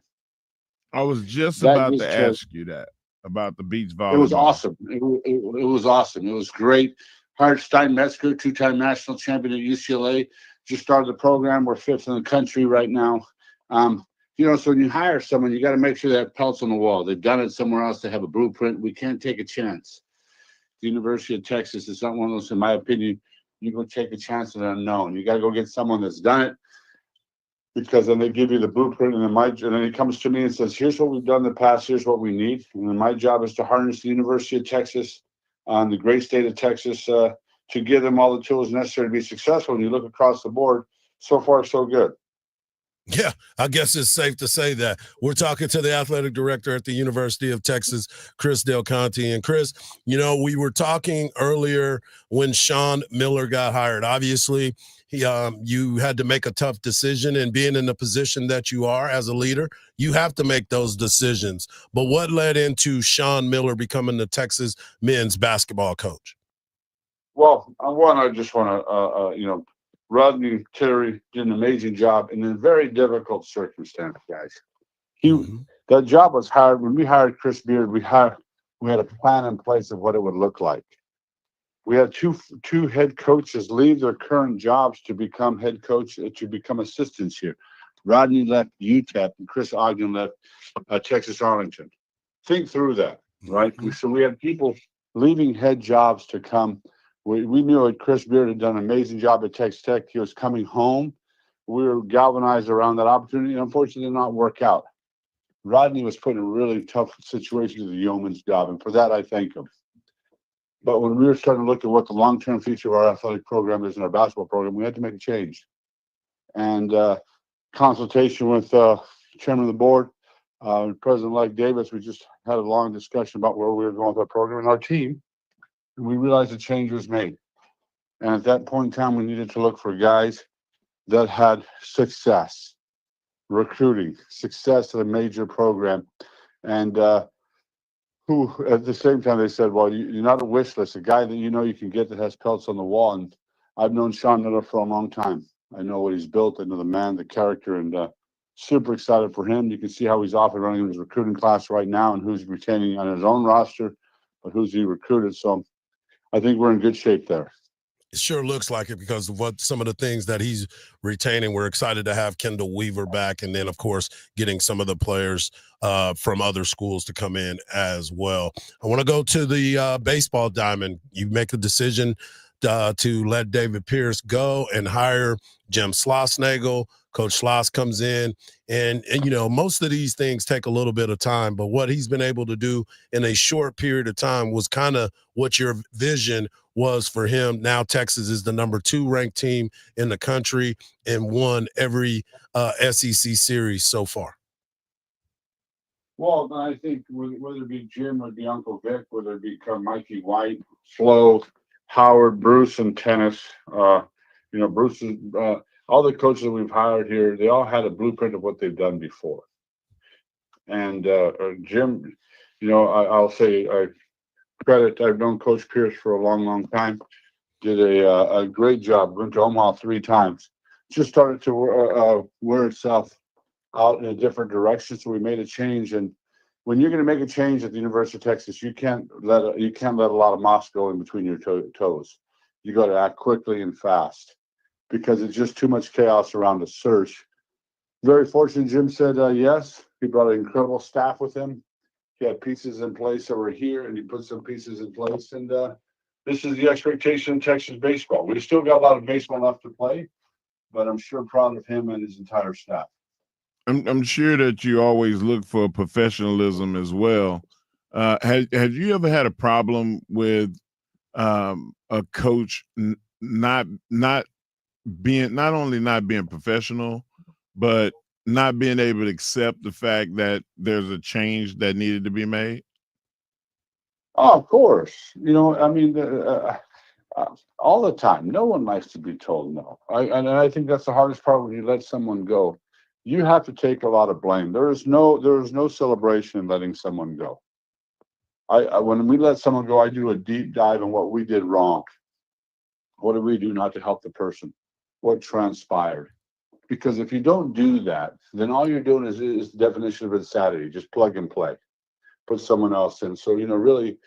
I was just about to ask you that about the beach volleyball. It was awesome. It was awesome. It was great. Hardge Metzger, two-time national champion at UCLA, just started the program. We're 5th in the country right now. So when you hire someone, you got to make sure they have pelts on the wall. They've done it somewhere else. They have a blueprint. We can't take a chance. The University of Texas is not one of those, in my opinion, you go take a chance at the unknown. You got to go get someone that's done it, because then they give you the blueprint, and then he comes to me and says, here's what we've done in the past, here's what we need. And then my job is to harness the University of Texas, the great state of Texas, to give them all the tools necessary to be successful. And you look across the board, so far, so good. Yeah, I guess it's safe to say that. We're talking to the athletic director at the University of Texas, Chris Del Conte. And Chris, we were talking earlier when Sean Miller got hired. Obviously, you had to make a tough decision, and being in the position that you are as a leader, you have to make those decisions. But what led into Sean Miller becoming the Texas men's basketball coach? Well, I just want to, Rodney Terry did an amazing job in a very difficult circumstance, guys. That job was hard. When we hired Chris Beard, we had a plan in place of what it would look like. We had two head coaches leave their current jobs to become head coach, to become assistants here. Rodney left UTEP and Chris Ogden left Texas Arlington. Think through that, right? So we had people leaving head jobs to come. We knew that Chris Beard had done an amazing job at Texas Tech. He was coming home. We were galvanized around that opportunity, and unfortunately it did not work out. Rodney was put in a really tough situation to the yeoman's job, and for that I thank him. But when we were starting to look at what the long-term future of our athletic program is and our basketball program, we had to make a change. And consultation with chairman of the board, President-elect Davis, we just had a long discussion about where we were going with our program and our team. And we realized a change was made. And at that point in time, we needed to look for guys that had success, recruiting, success at a major program. And who, at the same time, they said, well, you're not a wish list, a guy that you can get that has pelts on the wall. And I've known Sean Miller for a long time. I know what he's built. I know the man, the character, and super excited for him. You can see how he's off and running in his recruiting class right now and who's retaining on his own roster, but who's he recruited. So I think we're in good shape there. It sure looks like it because of what some of the things that he's retaining. We're excited to have Kendall Weaver back, and then, of course, getting some of the players from other schools to come in as well. I want to go to the baseball diamond. You make a decision to let David Pierce go and hire Jim Schlossnagle, Coach Schloss comes in, and most of these things take a little bit of time, but what he's been able to do in a short period of time was kind of what your vision was for him. Now Texas is the number 2 ranked team in the country and won every SEC series so far. Well, I think whether it be Jim or be Uncle Vic, whether it be Mikey White, Flo, Howard, Bruce, and tennis, Bruce is all the coaches that we've hired here. They all had a blueprint of what they've done before. And Jim, I'll say credit. I've known Coach Pierce for a long, long time. Did a great job. Went to Omaha 3 times. Just started to wear itself out in a different direction. So we made a change. And when you're going to make a change at the University of Texas, you can't let a lot of moss go in between your toes. You got to act quickly and fast because it's just too much chaos around the search. Very fortunate, Jim said yes. He brought an incredible staff with him. He had pieces in place that were here, and he put some pieces in place. And this is the expectation in Texas baseball. We've still got a lot of baseball left to play, but I'm sure proud of him and his entire staff. I'm sure that you always look for professionalism as well. Have you ever had a problem with a coach not only not being professional, but not being able to accept the fact that there's a change that needed to be made? Oh, of course. All the time. No one likes to be told no. I think that's the hardest part when you let someone go. You have to take a lot of blame. There is no celebration in letting someone go. When we let someone go, I do a deep dive on what we did wrong. What did we do not to help the person? What transpired? Because if you don't do that, then all you're doing is the definition of insanity. Just plug and play. Put someone else in. So, really,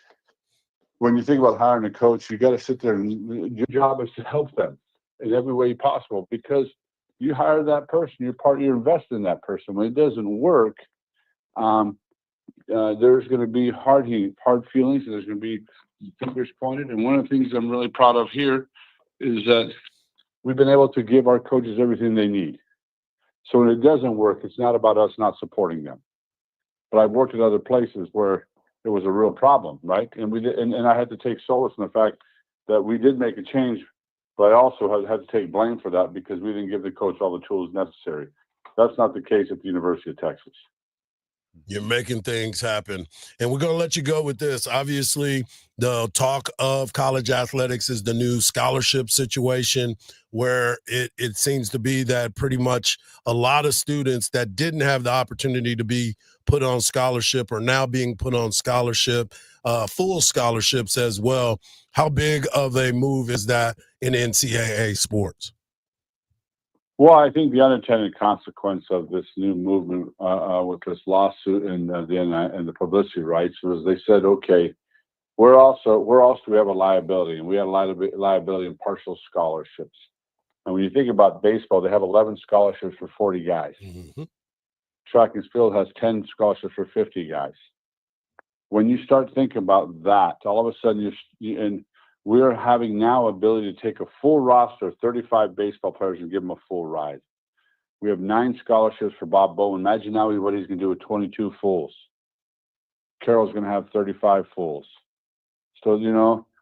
when you think about hiring a coach, you got to sit there and your job is to help them in every way possible because you hire that person, you're invested in that person. When it doesn't work, there's going to be hard feelings, and there's going to be fingers pointed. And one of the things I'm really proud of here is that we've been able to give our coaches everything they need. So when it doesn't work, it's not about us not supporting them. But I've worked at other places where it was a real problem, right? And we did, and I had to take solace in the fact that we did make a change. But I also had to take blame for that because we didn't give the coach all the tools necessary. That's not the case at the University of Texas. You're making things happen. And we're going to let you go with this. Obviously, the talk of college athletics is the new scholarship situation where it seems to be that pretty much a lot of students that didn't have the opportunity to be put on scholarship are now being put on scholarship, full scholarships as well. How big of a move is that in NCAA sports? Well, I think the unintended consequence of this new movement with this lawsuit and the publicity rights was they said, okay, we have a liability, and we have liability in partial scholarships. And when you think about baseball, they have 11 scholarships for 40 guys. Mm-hmm. Track and field has 10 scholarships for 50 guys. When you start thinking about that, all of a sudden we're having now ability to take a full roster of 35 baseball players and give them a full ride. We have 9 scholarships for Bob Bowman. Imagine now what he's going to do with 22 fulls. Carroll's going to have 35 fulls. So,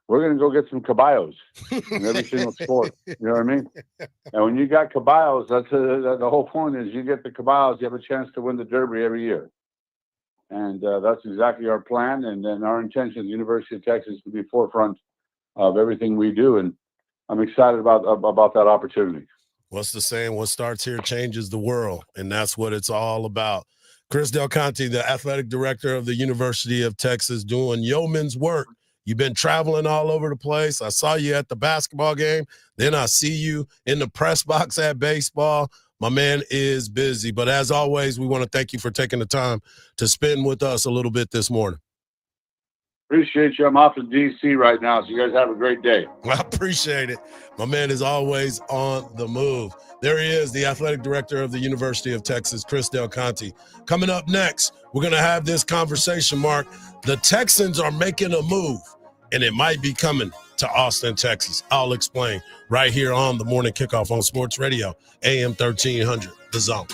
we're going to go get some caballos in every single sport. You know what I mean? And when you got caballos, that's the whole point is you get the caballos, you have a chance to win the Derby every year. And that's exactly our plan. And then our intention at the University of Texas to be forefront of everything we do. And I'm excited about that opportunity. What's the saying? What starts here changes the world. And that's what it's all about. Chris Del Conte, the athletic director of the University of Texas, doing yeoman's work. You've been traveling all over the place. I saw you at the basketball game. Then I see you in the press box at baseball. My man is busy. But as always, we want to thank you for taking the time to spend with us a little bit this morning. Appreciate you. I'm off in D.C. right now, so you guys have a great day. I appreciate it. My man is always on the move. There he is, the athletic director of the University of Texas, Chris Del Conte. Coming up next, we're going to have this conversation, Mark. The Texans are making a move, and it might be coming to Austin, Texas. I'll explain right here on the Morning Kickoff on Sports Radio, AM 1300. The Zone.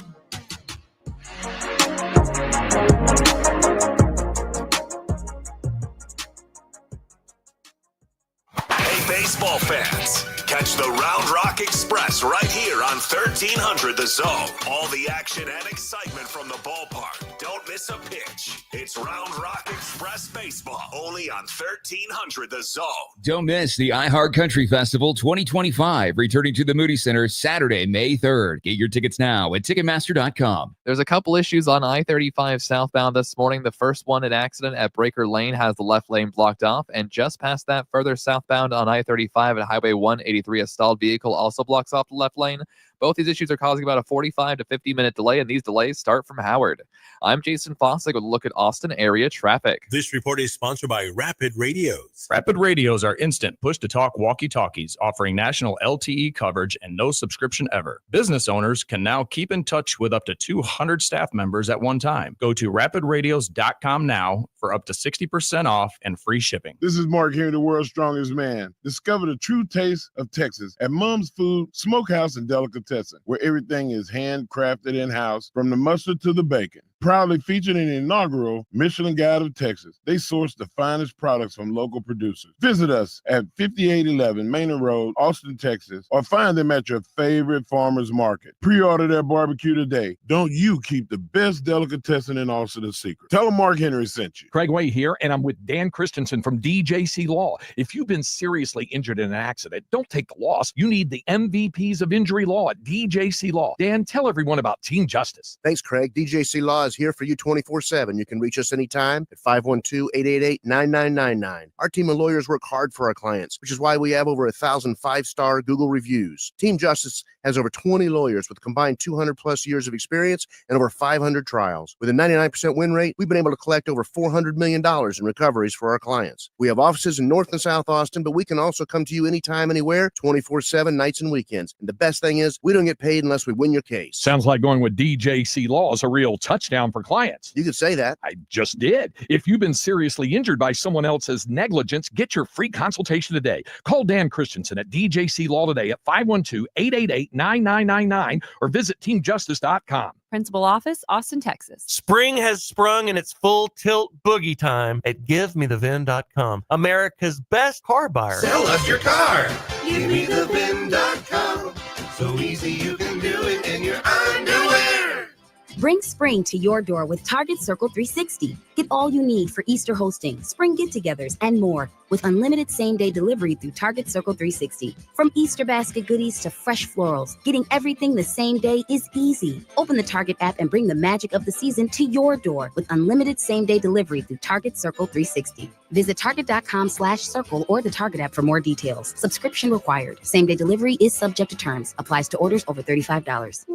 Hey, baseball fans. Catch the Round Rock Express right here on 1300 The Zone. All the action and excitement from the ballpark. Don't miss a pitch. It's Round Rock Express Baseball, only on 1300 The Zone. Don't miss the iHeart Country Festival 2025, returning to the Moody Center Saturday, May 3rd. Get your tickets now at Ticketmaster.com. There's a couple issues on I-35 southbound this morning. The first one, an accident at Breaker Lane has the left lane blocked off, and just past that, further southbound on I-35 at Highway 183, a stalled vehicle also blocks off the left lane. Both these issues are causing about a 45 to 50-minute delay, and these delays start from Howard. I'm Jason Fossick with a look at Austin area traffic. This report is sponsored by Rapid Radios. Rapid Radios are instant push-to-talk walkie-talkies offering national LTE coverage and no subscription ever. Business owners can now keep in touch with up to 200 staff members at one time. Go to rapidradios.com now for up to 60% off and free shipping. This is Mark Henry, the world's strongest man. Discover the true taste of Texas at Mom's Food Smokehouse and Delicatessen, where everything is handcrafted in-house, from the mustard to the bacon. Proudly featured in the inaugural Michelin Guide of Texas, they source the finest products from local producers. Visit us at 5811 Manor Road, Austin, Texas, or find them at your favorite farmer's market. Pre-order their barbecue today. Don't you keep the best delicatessen in Austin a secret. Tell them Mark Henry sent you. Craig Way here, and I'm with Dan Christensen from DJC Law. If you've been seriously injured in an accident, don't take the loss. You need the MVPs of injury law at DJC Law. Dan, tell everyone about Team Justice. Thanks, Craig. DJC Law is here for you 24/7. You can reach us anytime at 512-888-9999. Our team of lawyers work hard for our clients, which is why we have over 1,000 five-star Google reviews. Team Justice has over 20 lawyers with combined 200-plus years of experience and over 500 trials. With a 99% win rate, we've been able to collect over $400 million in recoveries for our clients. We have offices in North and South Austin, but we can also come to you anytime, anywhere, 24/7, nights and weekends. And the best thing is, we don't get paid unless we win your case. Sounds like going with DJC Law is a real touchdown for clients. You could say that. I just did. If you've been seriously injured by someone else's negligence, get your free consultation today. Call Dan Christensen at DJC Law today at 512-888-9999 or visit teamjustice.com. Principal office, Austin, Texas. Spring has sprung and it's full tilt boogie time at GiveMeTheVin.com, America's best car buyer. Sell us your car. GiveMeTheVin.com. So easy you can do it in your underwear. Bring spring to your door with Target Circle 360. Get all you need for Easter hosting, spring get-togethers, and more with unlimited same-day delivery through Target Circle 360. From Easter basket goodies to fresh florals, getting everything the same day is easy. Open the Target app and bring the magic of the season to your door with unlimited same-day delivery through Target Circle 360. Visit target.com/circle or the Target app for more details. Subscription required. Same-day delivery is subject to terms. Applies to orders over $35.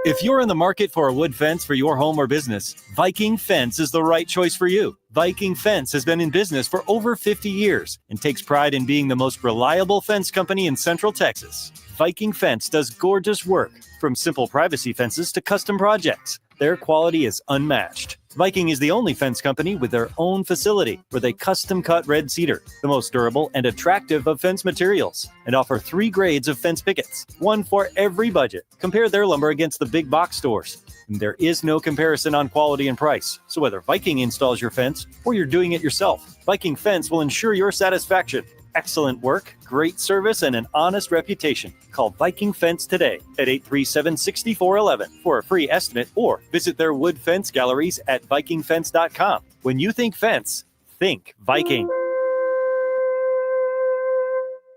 If you're in the market for a wood fence for your home or business, Viking Fence is the right choice for you. Viking Fence has been in business for over 50 years and takes pride in being the most reliable fence company in Central Texas. Viking Fence does gorgeous work, from simple privacy fences to custom projects. Their quality is unmatched. Viking is the only fence company with their own facility where they custom cut red cedar, the most durable and attractive of fence materials, and offer 3 grades of fence pickets, one for every budget. Compare their lumber against the big box stores. And there is no comparison on quality and price. So whether Viking installs your fence or you're doing it yourself, Viking Fence will ensure your satisfaction. Excellent work, great service, and an honest reputation. Call Viking Fence today at 837-6411 for a free estimate or visit their wood fence galleries at vikingfence.com. When you think fence, think Viking.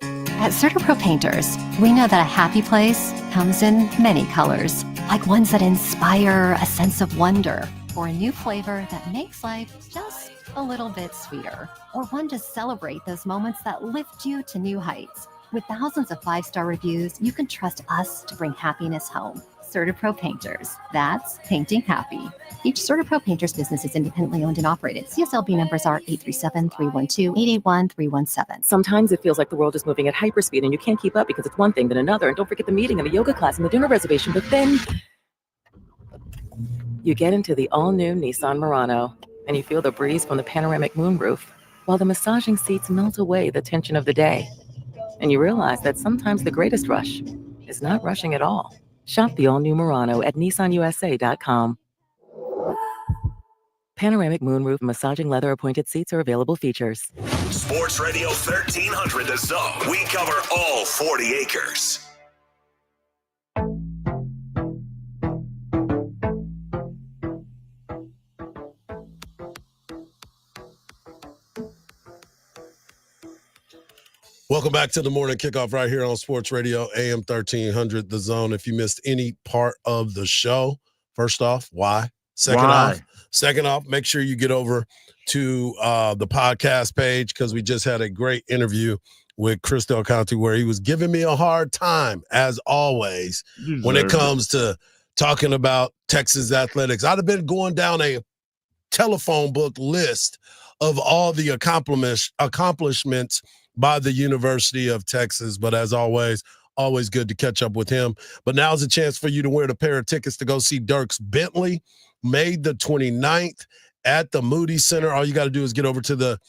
At CertaPro Painters, we know that a happy place comes in many colors, like ones that inspire a sense of wonder, or a new flavor that makes life just a little bit sweeter, or one to celebrate those moments that lift you to new heights. With thousands of 5-star reviews, you can trust us to bring happiness home. CertaPro Painters. That's painting happy. Each CertaPro Painters business is independently owned and operated. CSLB numbers are 837-312-881-317. Sometimes it feels like the world is moving at hyperspeed and you can't keep up because it's one thing then another. And don't forget the meeting and the yoga class and the dinner reservation. But then you get into the all-new Nissan Murano and you feel the breeze from the panoramic moonroof while the massaging seats melt away the tension of the day. And you realize that sometimes the greatest rush is not rushing at all. Shop the all-new Murano at nissanusa.com. Panoramic moonroof massaging leather appointed seats are available features. Sports Radio 1300 The Zone. We cover all 40 acres. Welcome back to the morning kickoff right here on Sports Radio AM 1300 The Zone. If you missed any part of the show, first off, why? Second off, make sure you get over to the podcast page because we just had a great interview with Chris Del Conte where he was giving me a hard time, as always, when it comes to talking about Texas athletics. I'd have been going down a telephone book list of all the accomplishments by the University of Texas. But as always good to catch up with him. But now's a chance for you to win a pair of tickets to go see Dierks Bentley, May the 29th at the Moody Center. All you got to do is get over to the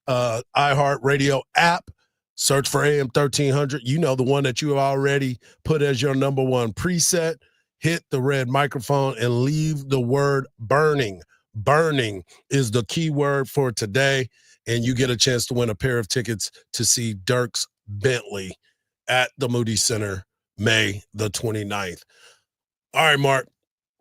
iHeartRadio app, search for AM 1300. You know, the one that you have already put as your number one preset. Hit the red microphone and leave the word burning. Burning is the key word for today. And you get a chance to win a pair of tickets to see Dierks Bentley at the Moody Center, May the 29th. All right, Mark,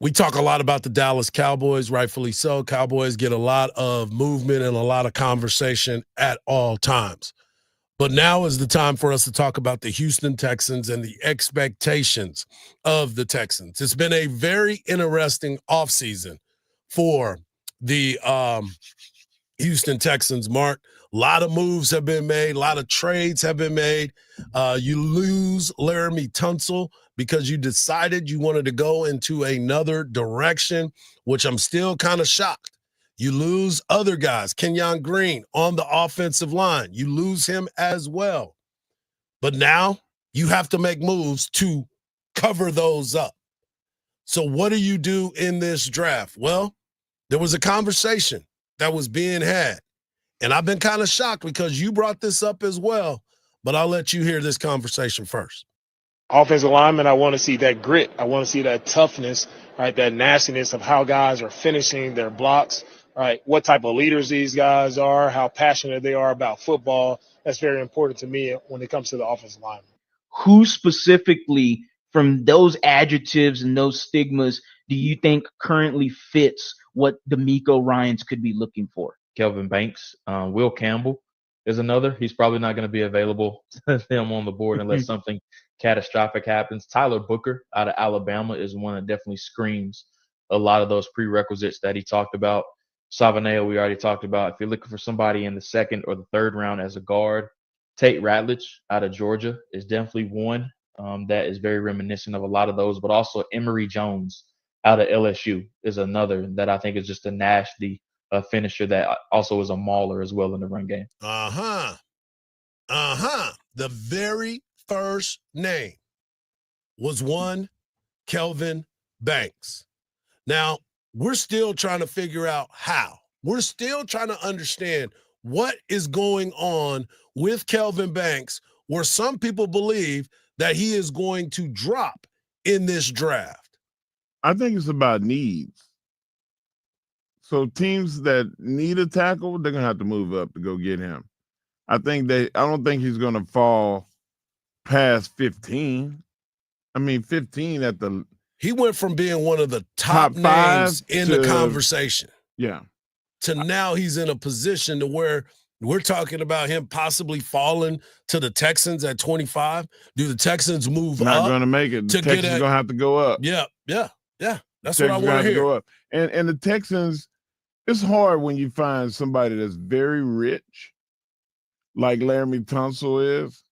we talk a lot about the Dallas Cowboys, rightfully so. Cowboys get a lot of movement and a lot of conversation at all times. But now is the time for us to talk about the Houston Texans and the expectations of the Texans. It's been a very interesting offseason for the Houston Texans, Mark. A lot of moves have been made. A lot of trades have been made. You lose Laramie Tunsil because you decided you wanted to go into another direction, which I'm still kind of shocked. You lose other guys. Kenyon Green on the offensive line. You lose him as well. But now you have to make moves to cover those up. So what do you do in this draft? Well, there was a conversation that was being had. And I've been kind of shocked because you brought this up as well, but I'll let you hear this conversation first. Offensive lineman, I want to see that grit. I want to see that toughness, right? That nastiness of how guys are finishing their blocks, right? What type of leaders these guys are, how passionate they are about football. That's very important to me when it comes to the offensive lineman. Who specifically from those adjectives and those stigmas do you think currently fits what DeMeco Ryans could be looking for? Kelvin Banks, Will Campbell is another. He's probably not going to be available to them on the board unless something catastrophic happens. Tyler Booker out of Alabama is one that definitely screams a lot of those prerequisites that he talked about. Savaneo, we already talked about. If you're looking for somebody in the second or the third round as a guard, Tate Ratledge out of Georgia is definitely one that is very reminiscent of a lot of those, but also Emory Jones out of LSU is another that I think is just a nasty finisher that also is a mauler as well in the run game. The very first name was one Kelvin Banks. Now, we're still trying to figure out how. We're still trying to understand what is going on with Kelvin Banks, where some people believe that he is going to drop in this draft. I think it's about needs. So teams that need a tackle, they're gonna have to move up to go get him. I don't think he's gonna fall past 15. I mean, 15 at the. He went from being one of the top names in the conversation. Yeah. To now he's in a position to where we're talking about him possibly falling to the Texans at 25. Do the Texans move up? Not gonna make it. The Texans are gonna have to go up. Yeah. That's what I want to hear. Go up. And the Texans. It's hard when you find somebody that's very rich, like Laramie Tunsil is.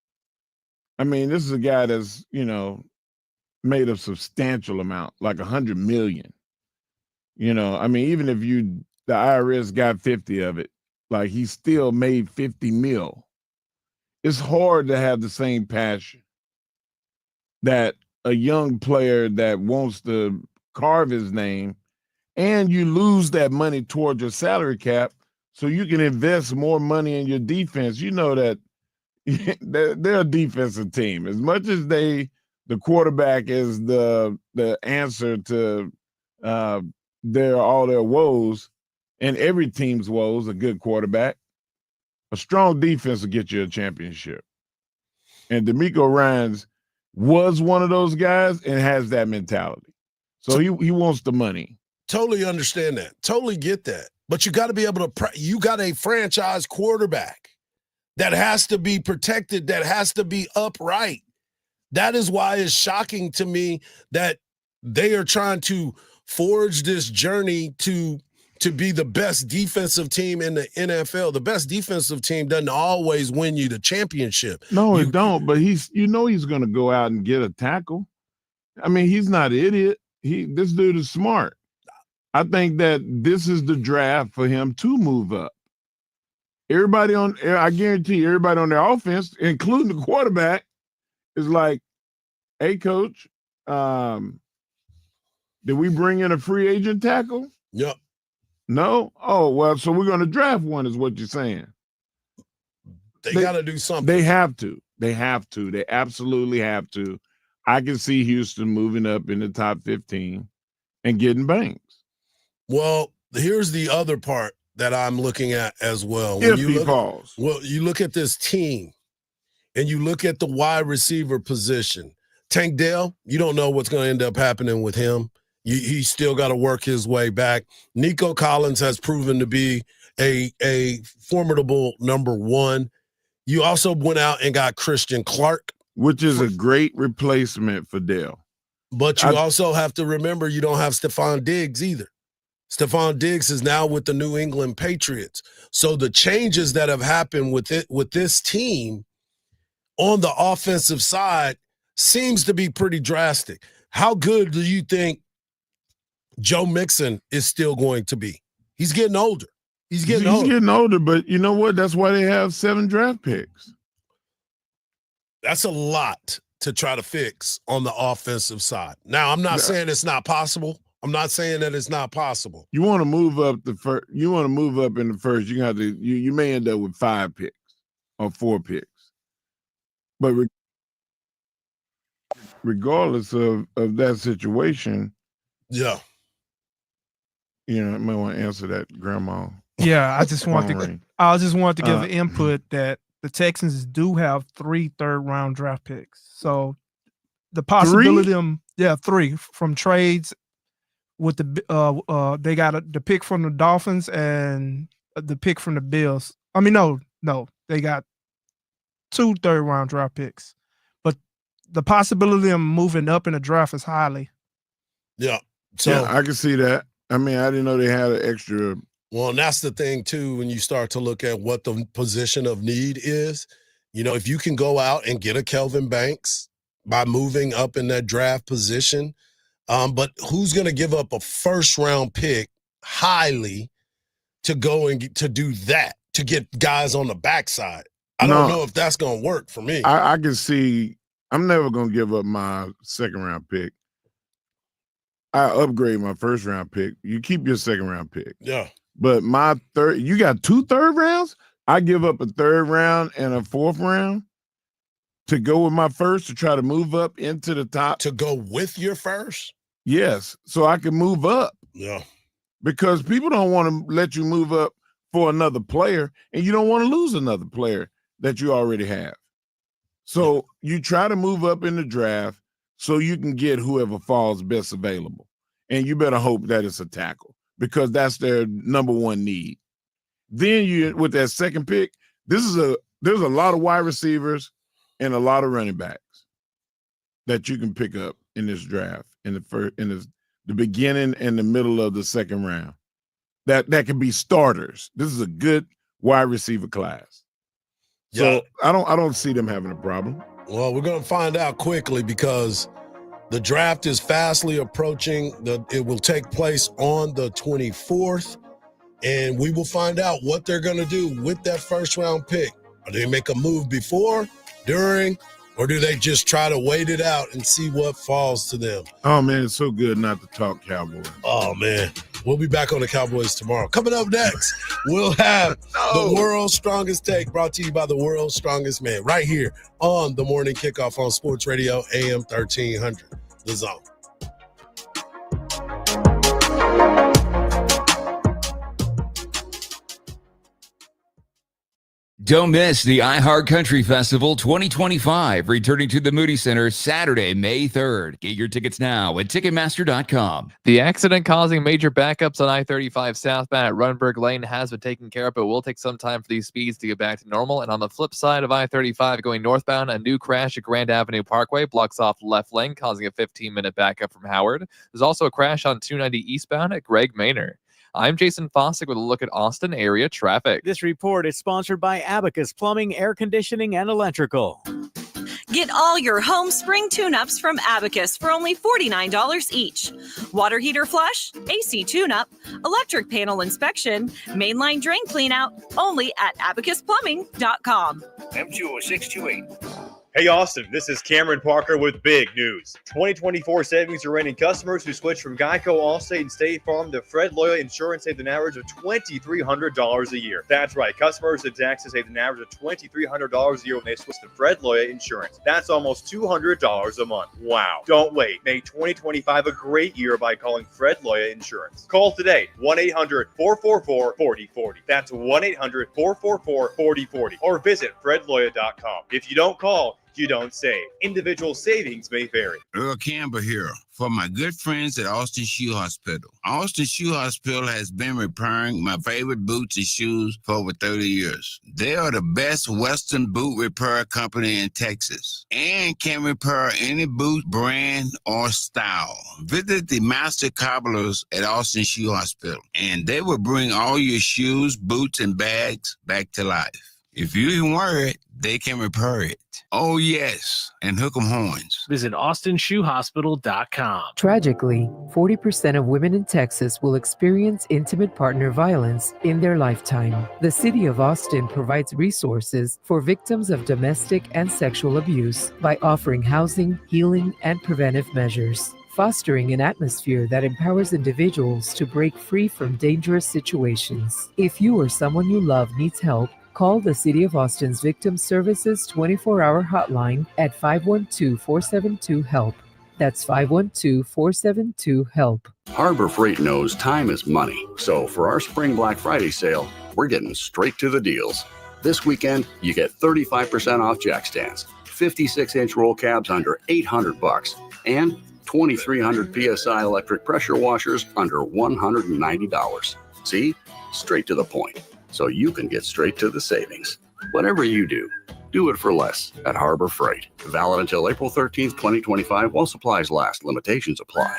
I mean, this is a guy that's, made a substantial amount, like $100 million. I mean, even if the IRS got 50 of it, like he still made 50 mil. It's hard to have the same passion that a young player that wants to carve his name, and you lose that money towards your salary cap so you can invest more money in your defense. You know that they're a defensive team. As much as they the quarterback is the answer to all their woes, and every team's woes, a good quarterback. A strong defense will get you a championship. And DeMeco Ryans was one of those guys and has that mentality. So he wants the money. Totally understand that. Totally get that. But you got to be able to you got a franchise quarterback that has to be protected, that has to be upright. That is why it's shocking to me that they are trying to forge this journey to be the best defensive team in the NFL. The best defensive team doesn't always win you the championship. No, it don't, but he's going to go out and get a tackle. I mean, he's not an idiot. This dude is smart. I think that this is the draft for him to move up. I guarantee you, everybody on their offense, including the quarterback, is like, hey, coach, did we bring in a free agent tackle? Yep. No? Oh, well, so we're going to draft one is what you're saying. They got to do something. They have to. They absolutely have to. I can see Houston moving up in the top 15 and getting Banks. Well, here's the other part that I'm looking at as well. If he falls. Well, you look at this team and you look at the wide receiver position. Tank Dell, you don't know what's going to end up happening with him. He's still got to work his way back. Nico Collins has proven to be a formidable number one. You also went out and got Christian Clark, which is a great replacement for Dell. But you also have to remember you don't have Stephon Diggs either. Stephon Diggs is now with the New England Patriots. So the changes that have happened with this team on the offensive side seems to be pretty drastic. How good do you think Joe Mixon is still going to be? He's getting older. He's getting older, but you know what? That's why they have 7 draft picks. That's a lot to try to fix on the offensive side. Now, I'm not saying it's not possible. I'm not saying that it's not possible. You want to move up you want to move up in the first, you got to you may end up with 5 picks or 4 picks. But regardless of that situation, yeah. You know, I might want to answer that, Grandma. Yeah, I just want to give an input that the Texans do have 3 third-round draft picks. So the possibility of them, 3 from trades with the they got the pick from the Dolphins and the pick from the Bills. I mean, no, they got 2 third-round draft picks, but the possibility of them moving up in the draft is highly. Yeah, so I can see that. I mean, I didn't know they had an extra. Well, and that's the thing, too, when you start to look at what the position of need is. You know, if you can go out and get a Kelvin Banks by moving up in that draft position, but who's going to give up a first-round pick highly to go and to do that, to get guys on the backside? I don't know if that's going to work for me. I can see I'm never going to give up my second-round pick. I upgrade my first-round pick. You keep your second-round pick. Yeah. But my you got 2 third rounds? I give up a 3rd round and a 4th round to go with my first to try to move up into the top. To go with your first? Yes, so I can move up. Yeah. Because people don't want to let you move up for another player, and you don't want to lose another player that you already have. So you try to move up in the draft so you can get whoever falls best available. And you better hope that it's a tackle, because that's their number one need. Then you, with that second pick, there's a lot of wide receivers and a lot of running backs that you can pick up in this draft in the beginning and the middle of the second round. That can be starters. This is a good wide receiver class. So I don't see them having a problem. Well, we're going to find out quickly, because the draft is fastly approaching. It will take place on the 24th, and we will find out what they're going to do with that first round pick. Are they make a move before, during, Or do they just try to wait it out and see what falls to them? Oh, man, it's so good not to talk Cowboys. Oh, man. We'll be back on the Cowboys tomorrow. Coming up next, we'll have the world's strongest take brought to you by the world's strongest man right here on the Morning Kickoff on Sports Radio AM 1300. The Zone. Don't miss the iHeart Country Festival 2025, returning to the Moody Center Saturday, May 3rd. Get your tickets now at Ticketmaster.com. The accident causing major backups on I-35 southbound at Runberg Lane has been taken care of, but will take some time for these speeds to get back to normal. And on the flip side of I-35 going northbound, a new crash at Grand Avenue Parkway blocks off the left lane, causing a 15-minute backup from Howard. There's also a crash on 290 eastbound at Greg Manor. I'm Jason Fossick with a look at Austin area traffic. This report is sponsored by Abacus Plumbing, Air Conditioning, and Electrical. Get all your home spring tune-ups from Abacus for only $49 each. Water heater flush, AC tune-up, electric panel inspection, mainline drain clean-out, only at abacusplumbing.com. M20628. Hey Austin, this is Cameron Parker with big news. 2024 savings are reigning. Customers who switch from Geico, Allstate, and State Farm to Fred Loya Insurance saved an average of $2,300 a year. That's right, customers at Texas saved an average of $2,300 a year when they switch to Fred Loya Insurance. That's almost $200 a month. Wow. Don't wait. Make 2025 a great year by calling Fred Loya Insurance. Call today, 1-800-444-4040. That's 1-800-444-4040. Or visit fredloya.com. If you don't call, you don't save. Individual savings may vary. Earl Campbell here for my good friends at Austin Shoe Hospital. Austin Shoe Hospital has been repairing my favorite boots and shoes for over 30 years. They are the best Western boot repair company in Texas and can repair any boot brand or style. Visit the master cobblers at Austin Shoe Hospital and they will bring all your shoes, boots, and bags back to life. If you can wear it, they can repair it. Oh, yes, and hook 'em horns. Visit austinshoehospital.com. Tragically, 40% of women in Texas will experience intimate partner violence in their lifetime. The City of Austin provides resources for victims of domestic and sexual abuse by offering housing, healing, and preventive measures, fostering an atmosphere that empowers individuals to break free from dangerous situations. If you or someone you love needs help, call the City of Austin's Victim Services 24-hour hotline at 512-472-HELP. That's 512-472-HELP. Harbor Freight knows time is money. So for our Spring Black Friday sale, we're getting straight to the deals. This weekend, you get 35% off jack stands, 56-inch roll cabs under $800, and 2,300 PSI electric pressure washers under $190. See? Straight to the point. So you can get straight to the savings. Whatever you do, do it for less at Harbor Freight. Valid until April 13th, 2025 while supplies last. Limitations apply.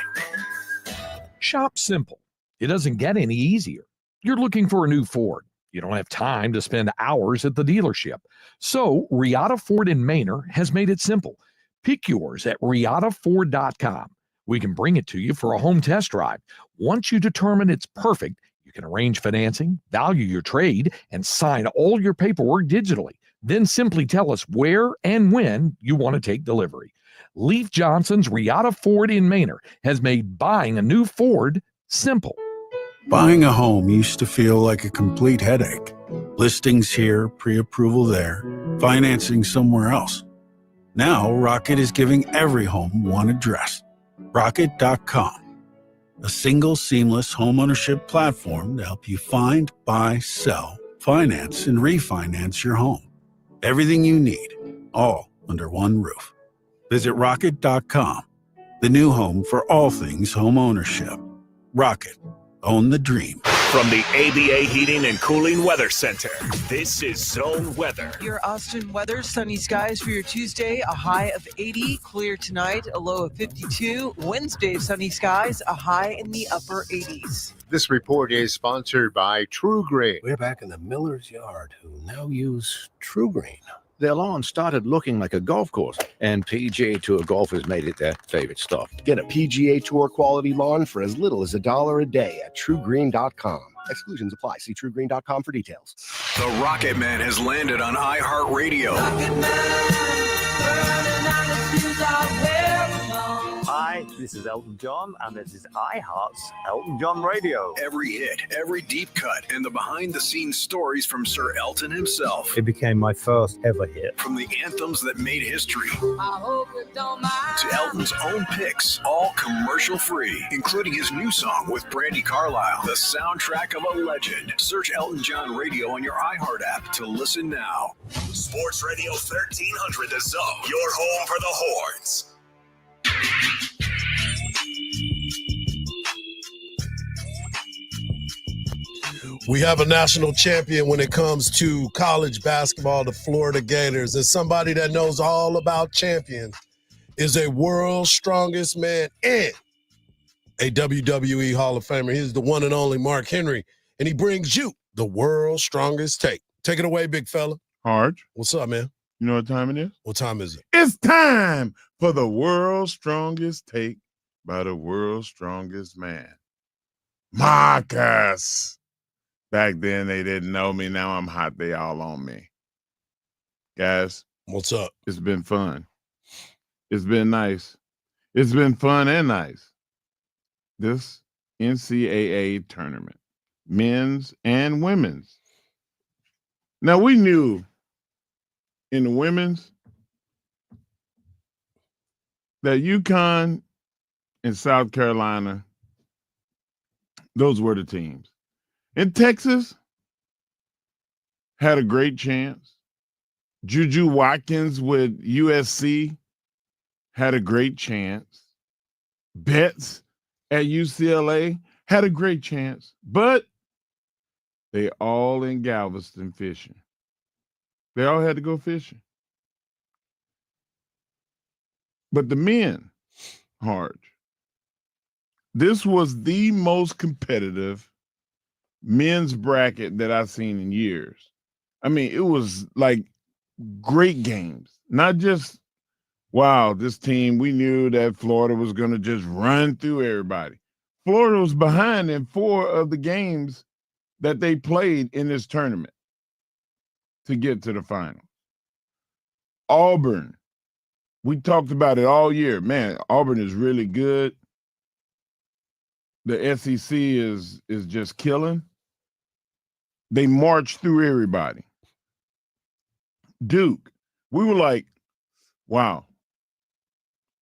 Shop simple. It doesn't get any easier. You're looking for a new Ford. You don't have time to spend hours at the dealership. So Riata Ford in Manor has made it simple. Pick yours at riataford.com. We can bring it to you for a home test drive. Once you determine it's perfect, you can arrange financing, value your trade, and sign all your paperwork digitally. Then simply tell us where and when you want to take delivery. Leif Johnson's Riata Ford in Manor has made buying a new Ford simple. Buying a home used to feel like a complete headache. Listings here, pre-approval there, financing somewhere else. Now, Rocket is giving every home one address. Rocket.com. A single seamless homeownership platform to help you find, buy, sell, finance, and refinance your home. Everything you need, all under one roof. Visit Rocket.com, the new home for all things homeownership. Rocket. Own the dream. From the ABA Heating and Cooling Weather Center, this is Zone Weather. Your Austin weather, sunny skies for your Tuesday, a high of 80, clear tonight, a low of 52. Wednesday, sunny skies, a high in the upper 80s. This report is sponsored by True Green. We're back in the miller's yard who now use True Green. Their lawn started looking like a golf course, and PGA Tour golfers made it their favorite stuff. Get a PGA Tour quality lawn for as little as $1 a day at TrueGreen.com. Exclusions apply. See TrueGreen.com for details. The Rocket Man has landed on iHeartRadio. Hi, this is Elton John, and this is iHeart's Elton John Radio. Every hit, every deep cut, and the behind-the-scenes stories from Sir Elton himself. It became my first ever hit. From the anthems that made history I hope you don't mind. to Elton's own picks, all commercial-free, including his new song with Brandi Carlile, the soundtrack of a legend. Search Elton John Radio on your iHeart app to listen now. Sports Radio 1300 The Zone, your home for the Horns. We have a national champion when it comes to college basketball, the Florida Gators. And somebody that knows all about champions is a world's strongest man and a WWE Hall of Famer. He's the one and only Mark Henry, and he brings you the world's strongest take. Take it away, big fella. Hardge. What's up, man? You know what time it is? What time is it? It's time for the world's strongest take by the world's strongest man, Marcus. Back then, they didn't know me. Now I'm hot. They all on me. Guys. What's up? It's been fun. It's been nice. It's been fun and nice. This NCAA tournament, men's and women's. Now, we knew in the women's that UConn and South Carolina, those were the teams. In Texas, had a great chance. Juju Watkins with USC had a great chance. Betts at UCLA had a great chance. But they all in Galveston fishing. They all had to go fishing. But the men, Hardge, this was the most competitive men's bracket that I've seen in years. I mean, it was like great games. Not just, wow, this team, we knew that Florida was going to just run through everybody. Florida was behind in 4 of the games that they played in this tournament to get to the final. Auburn, we talked about it all year. Man, Auburn is really good. The SEC is just killing. They marched through everybody. Duke, we were like, wow,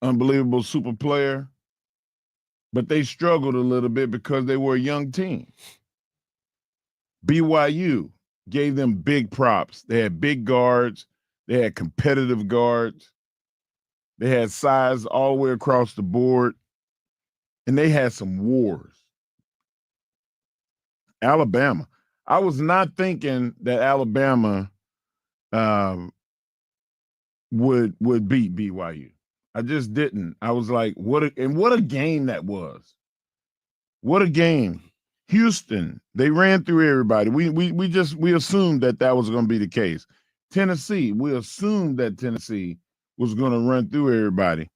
unbelievable super player. But they struggled a little bit because they were a young team. BYU gave them big props. They had big guards. They had competitive guards. They had size all the way across the board. And they had some wars. Alabama. I was not thinking that Alabama would beat BYU. I just didn't. I was like, what a game that was. What a game. Houston, they ran through everybody. We assumed that was going to be the case. Tennessee, we assumed that Tennessee was going to run through everybody.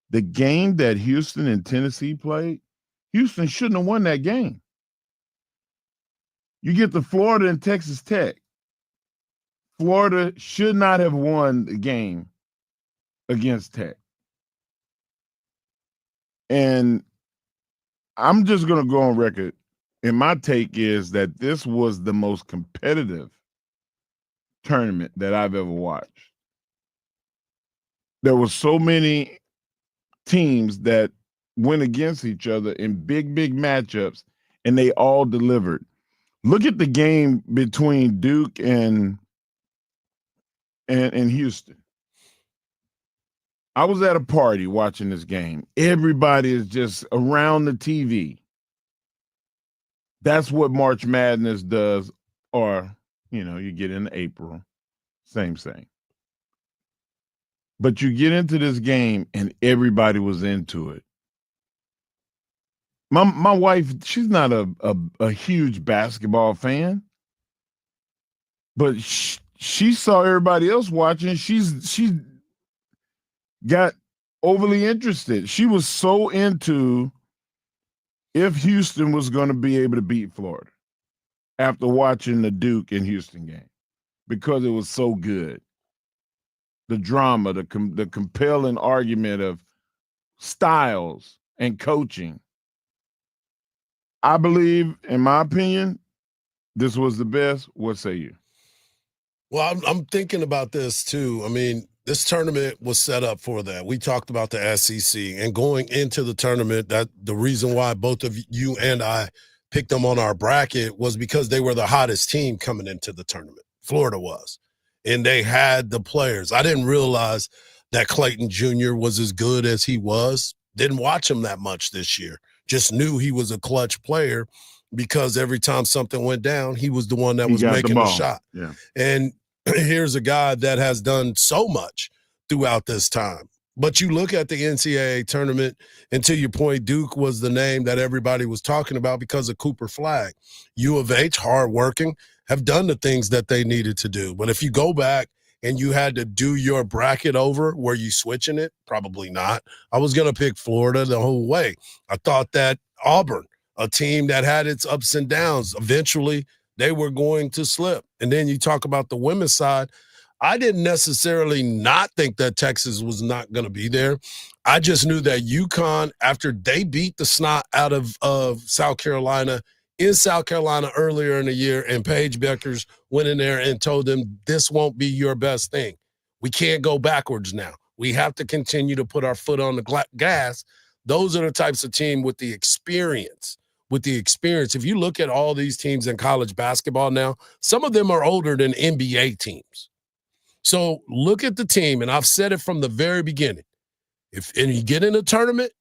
The game that Houston and Tennessee played, Houston shouldn't have won that game. You get to Florida and Texas Tech. Florida should not have won the game against Tech. And I'm just going to go on record. And my take is that this was the most competitive tournament that I've ever watched. There were so many teams that went against each other in big matchups, and they all delivered. Look at the game between Duke and Houston. I was at a party watching this game. Everybody is just around the TV. That's what March Madness does, or, you get into April, same thing. But you get into this game and everybody was into it. My wife, she's not a huge basketball fan, but she saw everybody else watching. She got overly interested. She was so into if Houston was going to be able to beat Florida after watching the Duke and Houston game because it was so good. the drama, the compelling argument of styles and coaching. I believe, in my opinion, this was the best. What say you? Well, I'm thinking about this too. I mean, this tournament was set up for that. We talked about the SEC and going into the tournament, that the reason why both of you and I picked them on our bracket was because they were the hottest team coming into the tournament. Florida was. And they had the players. I didn't realize that Clayton Jr. was as good as he was. Didn't watch him that much this year. Just knew he was a clutch player because every time something went down, he was the one that was making the shot. Yeah. And here's a guy that has done so much throughout this time. But you look at the NCAA tournament, and to your point, Duke was the name that everybody was talking about because of Cooper Flagg. U of H, hardworking, have done the things that they needed to do. But if you go back and you had to do your bracket over, were you switching it? Probably not. I was going to pick Florida the whole way. I thought that Auburn, a team that had its ups and downs, eventually they were going to slip. And then you talk about the women's side. I didn't necessarily not think that Texas was not going to be there. I just knew that UConn, after they beat the snot out of South Carolina in South Carolina earlier in the year, and Paige Beckers went in there and told them, this won't be your best thing. We can't go backwards now. We have to continue to put our foot on the gas. Those are the types of team with the experience. If you look at all these teams in college basketball now, some of them are older than NBA teams. So look at the team, and I've said it from the very beginning. And you get in a tournament,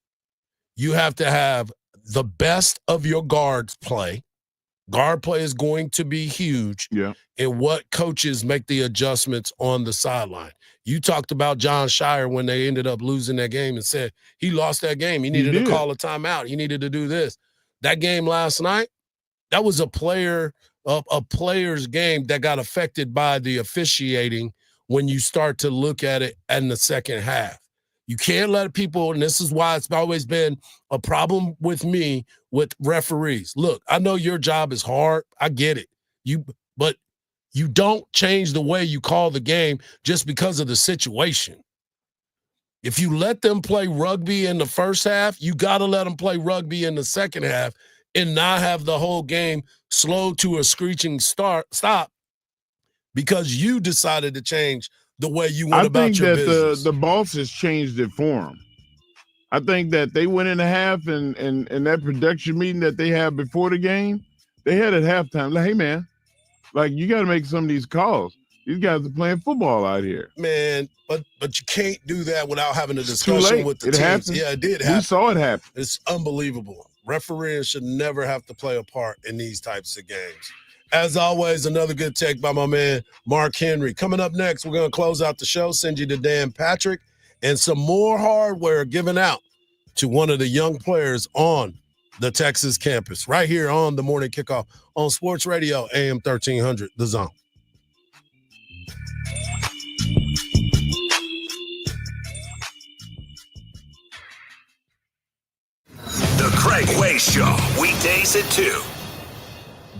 you have to have the best of your guards play. Guard play is going to be huge. Yeah. And what coaches make the adjustments on the sideline. You talked about John Shire when they ended up losing that game and said he lost that game. He needed to call a timeout. He needed to do this. That game last night, that was a player's game that got affected by the officiating when you start to look at it in the second half. You can't let people, and this is why it's always been a problem with me with referees. Look, I know your job is hard. I get it. But you don't change the way you call the game just because of the situation. If you let them play rugby in the first half, you got to let them play rugby in the second half and not have the whole game slow to a screeching stop because you decided to change the way you went about your business. I think that the bosses changed it for them. I think that they went in the half and that production meeting that they had before the game, they had at halftime, like, hey, man, like, you got to make some of these calls. These guys are playing football out here. Man, but you can't do that without having a discussion with the teams. Happened. Yeah, it did happen. We saw it happen. It's unbelievable. Refereeing should never have to play a part in these types of games. As always, another good take by my man, Mark Henry. Coming up next, we're going to close out the show, send you to Dan Patrick, and some more hardware given out to one of the young players on the Texas campus, right here on the Morning Kickoff on Sports Radio, AM 1300, The Zone. The Craig Way Show, weekdays at 2.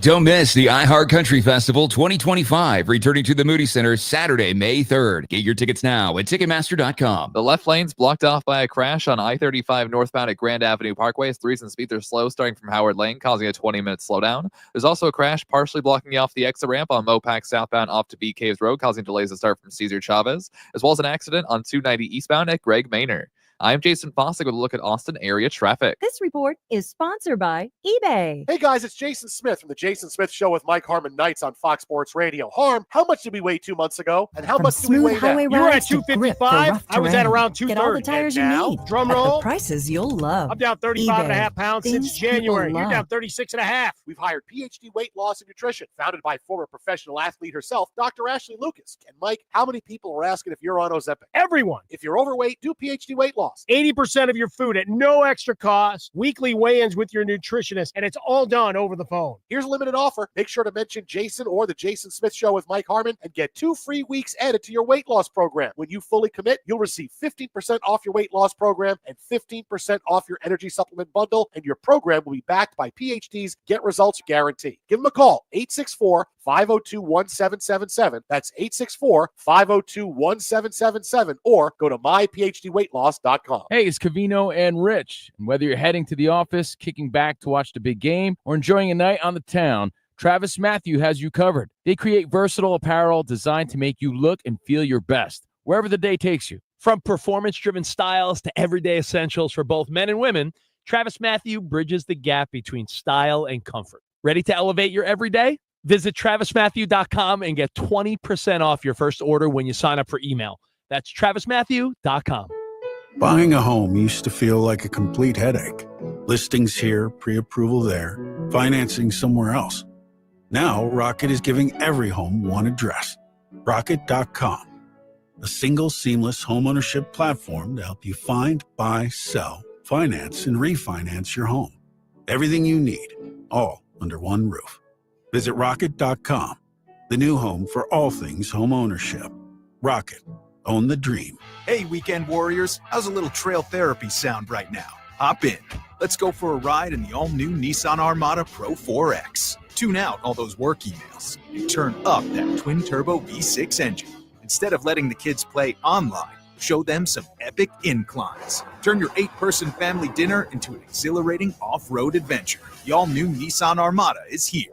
Don't miss the iHeart Country Festival 2025, returning to the Moody Center Saturday, May 3rd. Get your tickets now at Ticketmaster.com. The left lane's blocked off by a crash on I-35 northbound at Grand Avenue Parkway. The reason speeds are slow starting from Howard Lane, causing a 20-minute slowdown. There's also a crash partially blocking you off the exit ramp on Mopac southbound off to B Caves Road, causing delays to start from Cesar Chavez, as well as an accident on 290 eastbound at Greg Maynor. I'm Jason Fossick with a look at Austin area traffic. This report is sponsored by eBay. Hey guys, it's Jason Smith from the Jason Smith Show with Mike Harmon Nights on Fox Sports Radio. Harm, how much did we weigh 2 months ago? And how much do we weigh now? You were at 255. I was at around 230. Get all the tires you now, need. drum at roll. the prices you'll love. I'm down 35 and a half pounds Things since January. people You're love. down 36 and a half. We've hired PhD weight loss and nutrition, founded by former professional athlete herself, Dr. Ashley Lucas. And Mike, how many people are asking if you're on Ozempic? Everyone. If you're overweight, do PhD weight loss. loss. 80% of your food at no extra cost, weekly weigh-ins with your nutritionist, and it's all done over the phone. Here's a limited offer. Make sure to mention Jason or the Jason Smith Show with Mike Harmon and get 2 free weeks added to your weight loss program. When you fully commit, you'll receive 15% off your weight loss program and 15% off your energy supplement bundle, and your program will be backed by PhD's Get Results Guarantee. Give them a call, 864-502-1777. That's 864-502-1777, or go to myphdweightloss.com. Hey, it's Cavino and Rich. And whether you're heading to the office, kicking back to watch the big game, or enjoying a night on the town, Travis Matthew has you covered. They create versatile apparel designed to make you look and feel your best, wherever the day takes you. From performance-driven styles to everyday essentials for both men and women, Travis Matthew bridges the gap between style and comfort. Ready to elevate your everyday? Visit TravisMatthew.com and get 20% off your first order when you sign up for email. That's TravisMatthew.com. Buying a home used to feel like a complete headache. Listings here, pre-approval there, financing somewhere else. Now, Rocket is giving every home one address. Rocket.com. A single seamless homeownership platform to help you find, buy, sell, finance, and refinance your home. Everything you need, all under one roof. Visit Rocket.com, the new home for all things homeownership. Rocket. Own the dream. Hey, weekend warriors, how's a little trail therapy sound right now? Hop in. Let's go for a ride in the all-new Nissan Armada Pro 4X. Tune out all those work emails and turn up that twin-turbo V6 engine. Instead of letting the kids play online, show them some epic inclines. Turn your 8-person family dinner into an exhilarating off-road adventure. The all-new Nissan Armada is here.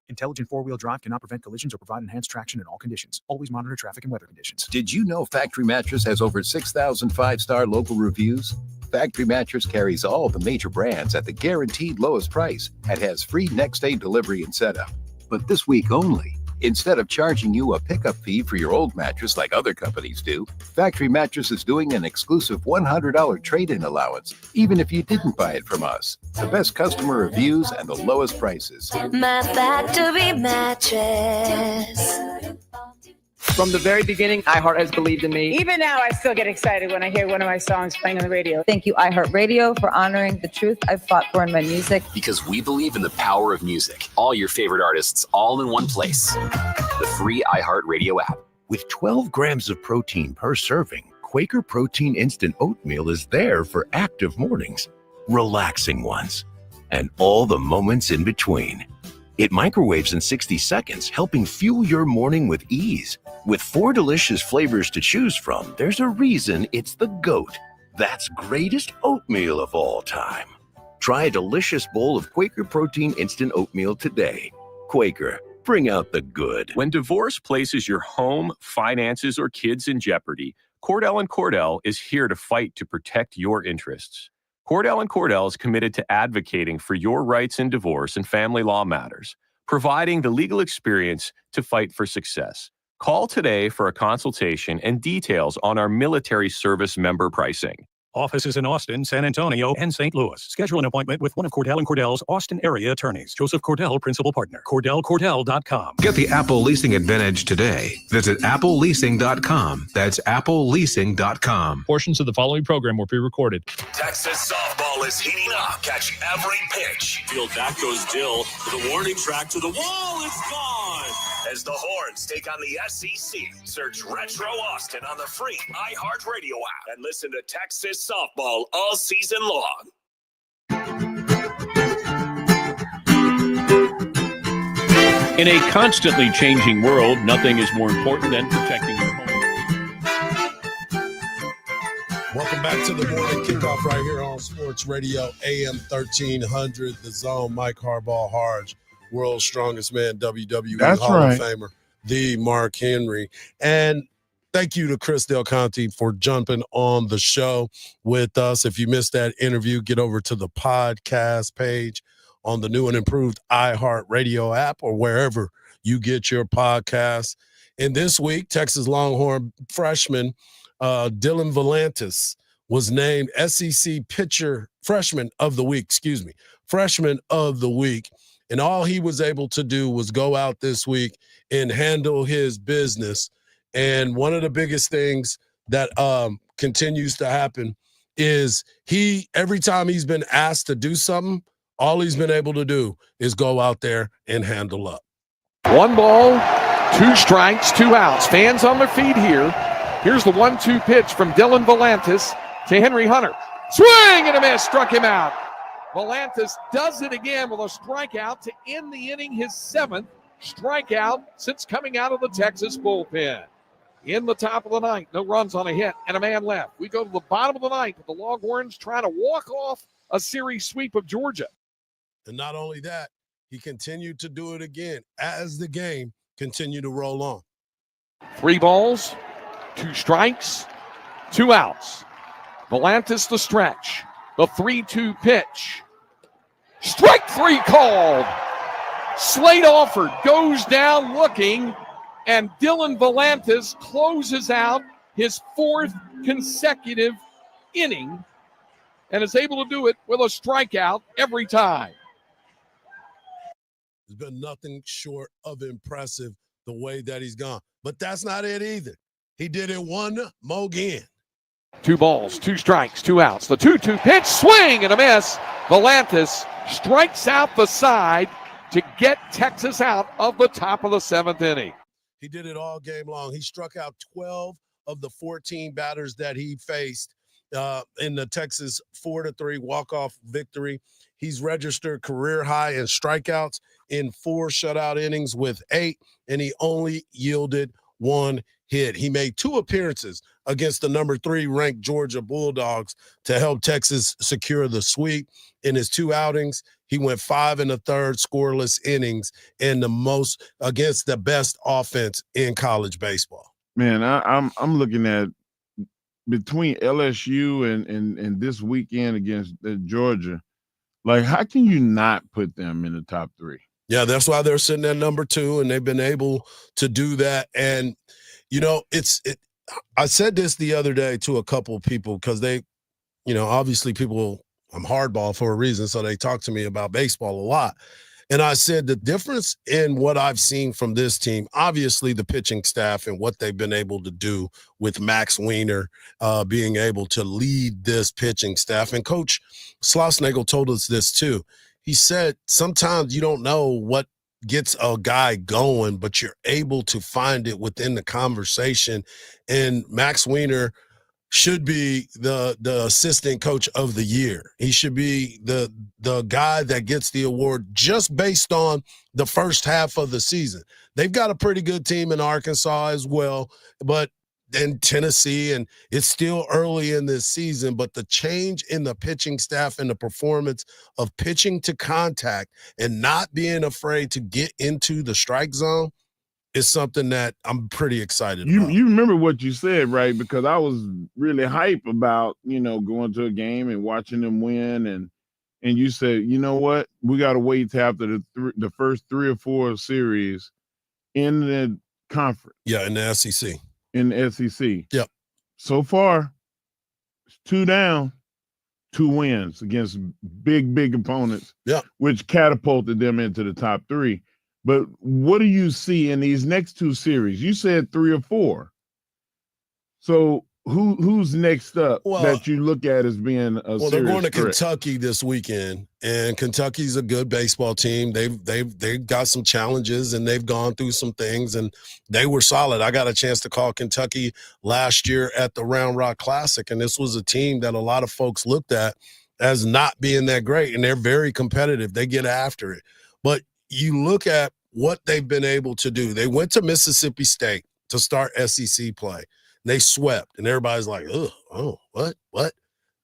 Intelligent four-wheel drive cannot prevent collisions or provide enhanced traction in all conditions. Always monitor traffic and weather conditions. Did you know Factory Mattress has over 6,000 5-star local reviews? Factory Mattress carries all the major brands at the guaranteed lowest price and has free next-day delivery and setup. But this week only, instead of charging you a pickup fee for your old mattress like other companies do, Factory Mattress is doing an exclusive $100 trade-in allowance, even if you didn't buy it from us. The best customer reviews and the lowest prices. My Factory Mattress. From the very beginning, iHeart has believed in me. Even now, I still get excited when I hear one of my songs playing on the radio. Thank you, iHeartRadio, for honoring the truth I've fought for in my music. Because we believe in the power of music. All your favorite artists, all in one place. The free iHeartRadio app. With 12 grams of protein per serving, Quaker Protein Instant Oatmeal is there for active mornings, relaxing ones, and all the moments in between. It microwaves in 60 seconds, helping fuel your morning with ease. With 4 delicious flavors to choose from, there's a reason it's the GOAT. That's greatest oatmeal of all time. Try a delicious bowl of Quaker Protein Instant Oatmeal today. Quaker, bring out the good. When divorce places your home, finances, or kids in jeopardy, Cordell & Cordell is here to fight to protect your interests. Cordell & Cordell is committed to advocating for your rights in divorce and family law matters, providing the legal experience to fight for success. Call today for a consultation and details on our military service member pricing. Offices in Austin, San Antonio, and St. Louis. Schedule an appointment with one of Cordell & Cordell's Austin area attorneys. Joseph Cordell, Principal Partner. CordellCordell.com. Get the Apple Leasing Advantage today. Visit appleleasing.com. That's appleleasing.com. Portions of the following program were pre-recorded. Texas softball is heating up. Catch every pitch. Field back goes Dill with a warning track to the wall. It's gone. As the Horns take on the SEC, search Retro Austin on the free iHeartRadio app and listen to Texas softball all season long. In a constantly changing world, nothing is more important than protecting your home. Welcome back to the morning kickoff right here on Sports Radio AM 1300. The Zone. Mike Hardball Hardge, world's strongest man, WWE Hall of Famer, the Mark Henry. And thank you to Chris Del Conte for jumping on the show with us. If you missed that interview, get over to the podcast page on the new and improved iHeartRadio app or wherever you get your podcasts. And this week, Texas Longhorn freshman Dylan Volantis was named SEC Freshman of the Week. And all he was able to do was go out this week and handle his business. And one of the biggest things that continues to happen is every time he's been asked to do something, all he's been able to do is go out there and handle up. 1 ball, 2 strikes, 2 outs. Fans on their feet here. Here's the 1-2 pitch from Dylan Volantis to Henry Hunter. Swing and a miss, struck him out. Volantis does it again with a strikeout to end the inning, his 7th strikeout since coming out of the Texas bullpen. In the top of the 9th, no runs on a hit and a man left. We go to the bottom of the 9th with the Longhorns trying to walk off a series sweep of Georgia. And not only that, he continued to do it again as the game continued to roll on. 3 balls, 2 strikes, 2 outs. Volantis the stretch. The 3-2 pitch. Strike 3 called. Slate Alford goes down looking, and Dylan Volantis closes out his 4th consecutive inning and is able to do it with a strikeout every time. There's been nothing short of impressive the way that he's gone. But that's not it either. He did it one more again. 2 balls, 2 strikes, 2 outs. The 2-2 pitch, swing and a miss. Volantis strikes out the side to get Texas out of the top of the 7th inning. He did it all game long. He struck out 12 of the 14 batters that he faced in the Texas 4-3 walk-off victory. He's registered career high in strikeouts in 4 shutout innings with 8, and he only yielded 1 hit. He made 2 appearances against the number 3 ranked Georgia Bulldogs to help Texas secure the sweep. In his 2 outings, he went 5 1/3 scoreless innings and the most against the best offense in college baseball. Man, I'm looking at between LSU and this weekend against Georgia. Like, how can you not put them in the top 3? Yeah, that's why they're sitting at number 2, and they've been able to do that. And you know, I said this the other day to a couple of people because they, you know, obviously people, I'm hardball for a reason, so they talk to me about baseball a lot. And I said the difference in what I've seen from this team, obviously the pitching staff and what they've been able to do with Max Weiner being able to lead this pitching staff. And Coach Schlossnagle told us this too. He said sometimes you don't know what gets a guy going, but you're able to find it within the conversation. And Max Weiner should be the assistant coach of the year. He should be the guy that gets the award just based on the first half of the season. They've got a pretty good team in Arkansas as well, but in Tennessee, and it's still early in this season, but the change in the pitching staff and the performance of pitching to contact and not being afraid to get into the strike zone is something that I'm pretty excited about. You remember what you said, right? Because I was really hype about, you know, going to a game and watching them win. And you said, you know what? We got to wait till after the first 3 or 4 series in the conference. Yeah, in the SEC. In the SEC. Yep. So far, 2 down, 2 wins against big opponents. Yeah. Which catapulted them into the top 3. But what do you see in these next 2 series? You said 3 or 4. So who's next up that you look at as being a serious they're going to threat? Kentucky this weekend, and Kentucky's a good baseball team. They've got some challenges, and they've gone through some things, and they were solid. I got a chance to call Kentucky last year at the Round Rock Classic, and this was a team that a lot of folks looked at as not being that great, and they're very competitive. They get after it. But you look at what they've been able to do. They went to Mississippi State to start SEC play. They swept, and everybody's like, what?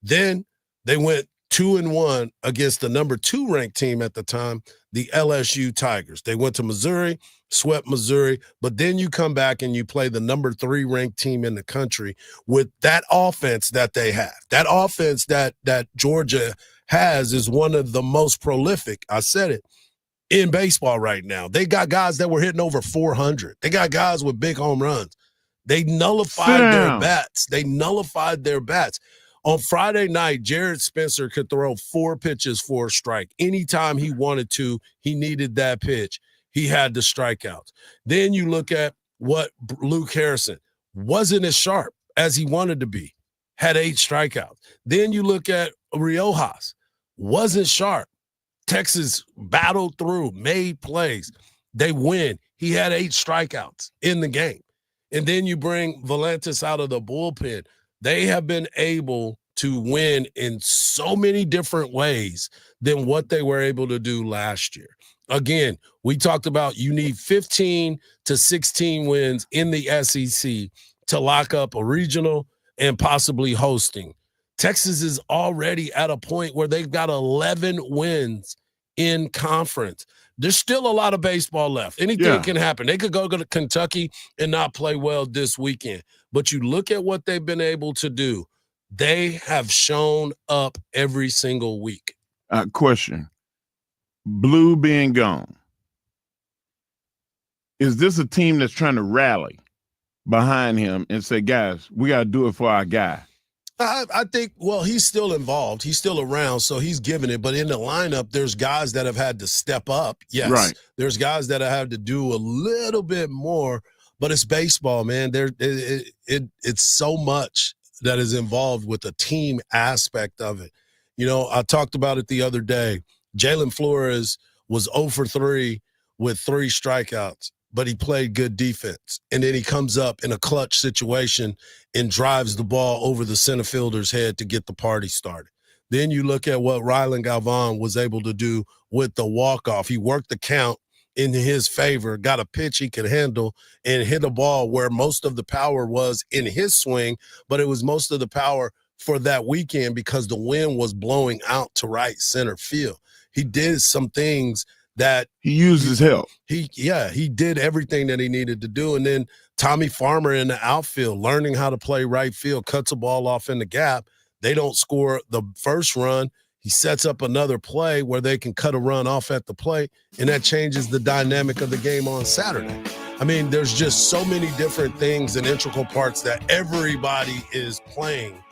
Then they went 2-1 against the number 2 ranked team at the time, the LSU Tigers. They went to Missouri, swept Missouri, but then you come back and you play the number 3 ranked team in the country with that offense that they have. That offense that Georgia has is one of the most prolific, I said it, in baseball right now. They got guys that were hitting over 400. They got guys with big home runs. They nullified their bats. On Friday night, Jared Spencer could throw 4 pitches for a strike. Anytime he wanted to, he needed that pitch. He had the strikeouts. Then you look at what Luke Harrison wasn't as sharp as he wanted to be, had 8 strikeouts. Then you look at Riojas, wasn't sharp. Texas battled through, made plays. They win. He had 8 strikeouts in the game. And then you bring Volantis out of the bullpen. They have been able to win in so many different ways than what they were able to do last year. Again, we talked about you need 15 to 16 wins in the SEC to lock up a regional and possibly hosting. Texas is already at a point where they've got 11 wins in conference. There's still a lot of baseball left. Anything can happen. They could go to Kentucky and not play well this weekend. But you look at what they've been able to do. They have shown up every single week. Question. Blue being gone. Is this a team that's trying to rally behind him and say, guys, we got to do it for our guy? I think, well, he's still involved. He's still around, so he's giving it. But in the lineup, there's guys that have had to step up. Yes. Right. There's guys that have had to do a little bit more, but it's baseball, man. It's so much that is involved with the team aspect of it. You know, I talked about it the other day. Jalen Flores was 0 for 3 with 3 strikeouts, but he played good defense. And then he comes up in a clutch situation and drives the ball over the center fielder's head to get the party started. Then you look at what Rylan Galvan was able to do with the walk-off. He worked the count in his favor, got a pitch he could handle, and hit a ball where most of the power was in his swing, but it was most of the power for that weekend because the wind was blowing out to right center field. He did some things that he used his help. He did everything that he needed to do. And then Tommy Farmer in the outfield, learning how to play right field, cuts a ball off in the gap. They don't score the first run. He sets up another play where they can cut a run off at the plate, and that changes the dynamic of the game on Saturday. I mean, there's just so many different things and integral parts that everybody is playing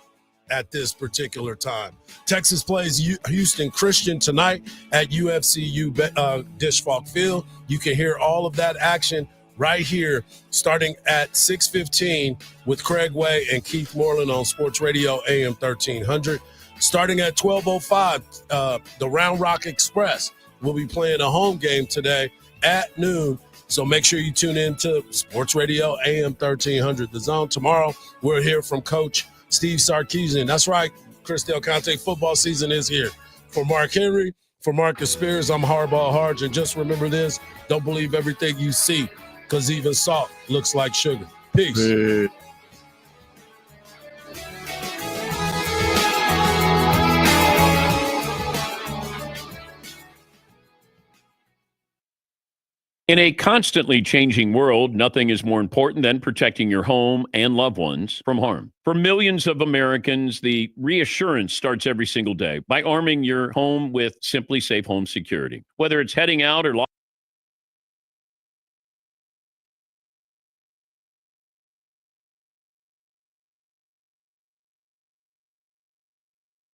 at this particular time. Texas plays Houston Christian tonight at UFCU Dish Falk Field. You can hear all of that action right here starting at 6:15 with Craig Way and Keith Moreland on Sports Radio AM 1300. Starting at 12:05, the Round Rock Express will be playing a home game today at noon. So make sure you tune in to Sports Radio AM 1300. The Zone. Tomorrow, we'll hear from Coach Steve Sarkisian. That's right, Chris Del Conte. Football season is here. For Mark Henry, for Marcus Spears, I'm Hardball Hardge. And just remember this, don't believe everything you see, because even salt looks like sugar. Peace. In a constantly changing world, nothing is more important than protecting your home and loved ones from harm. For millions of Americans, the reassurance starts every single day by arming your home with Simply Safe Home Security. Whether it's heading out or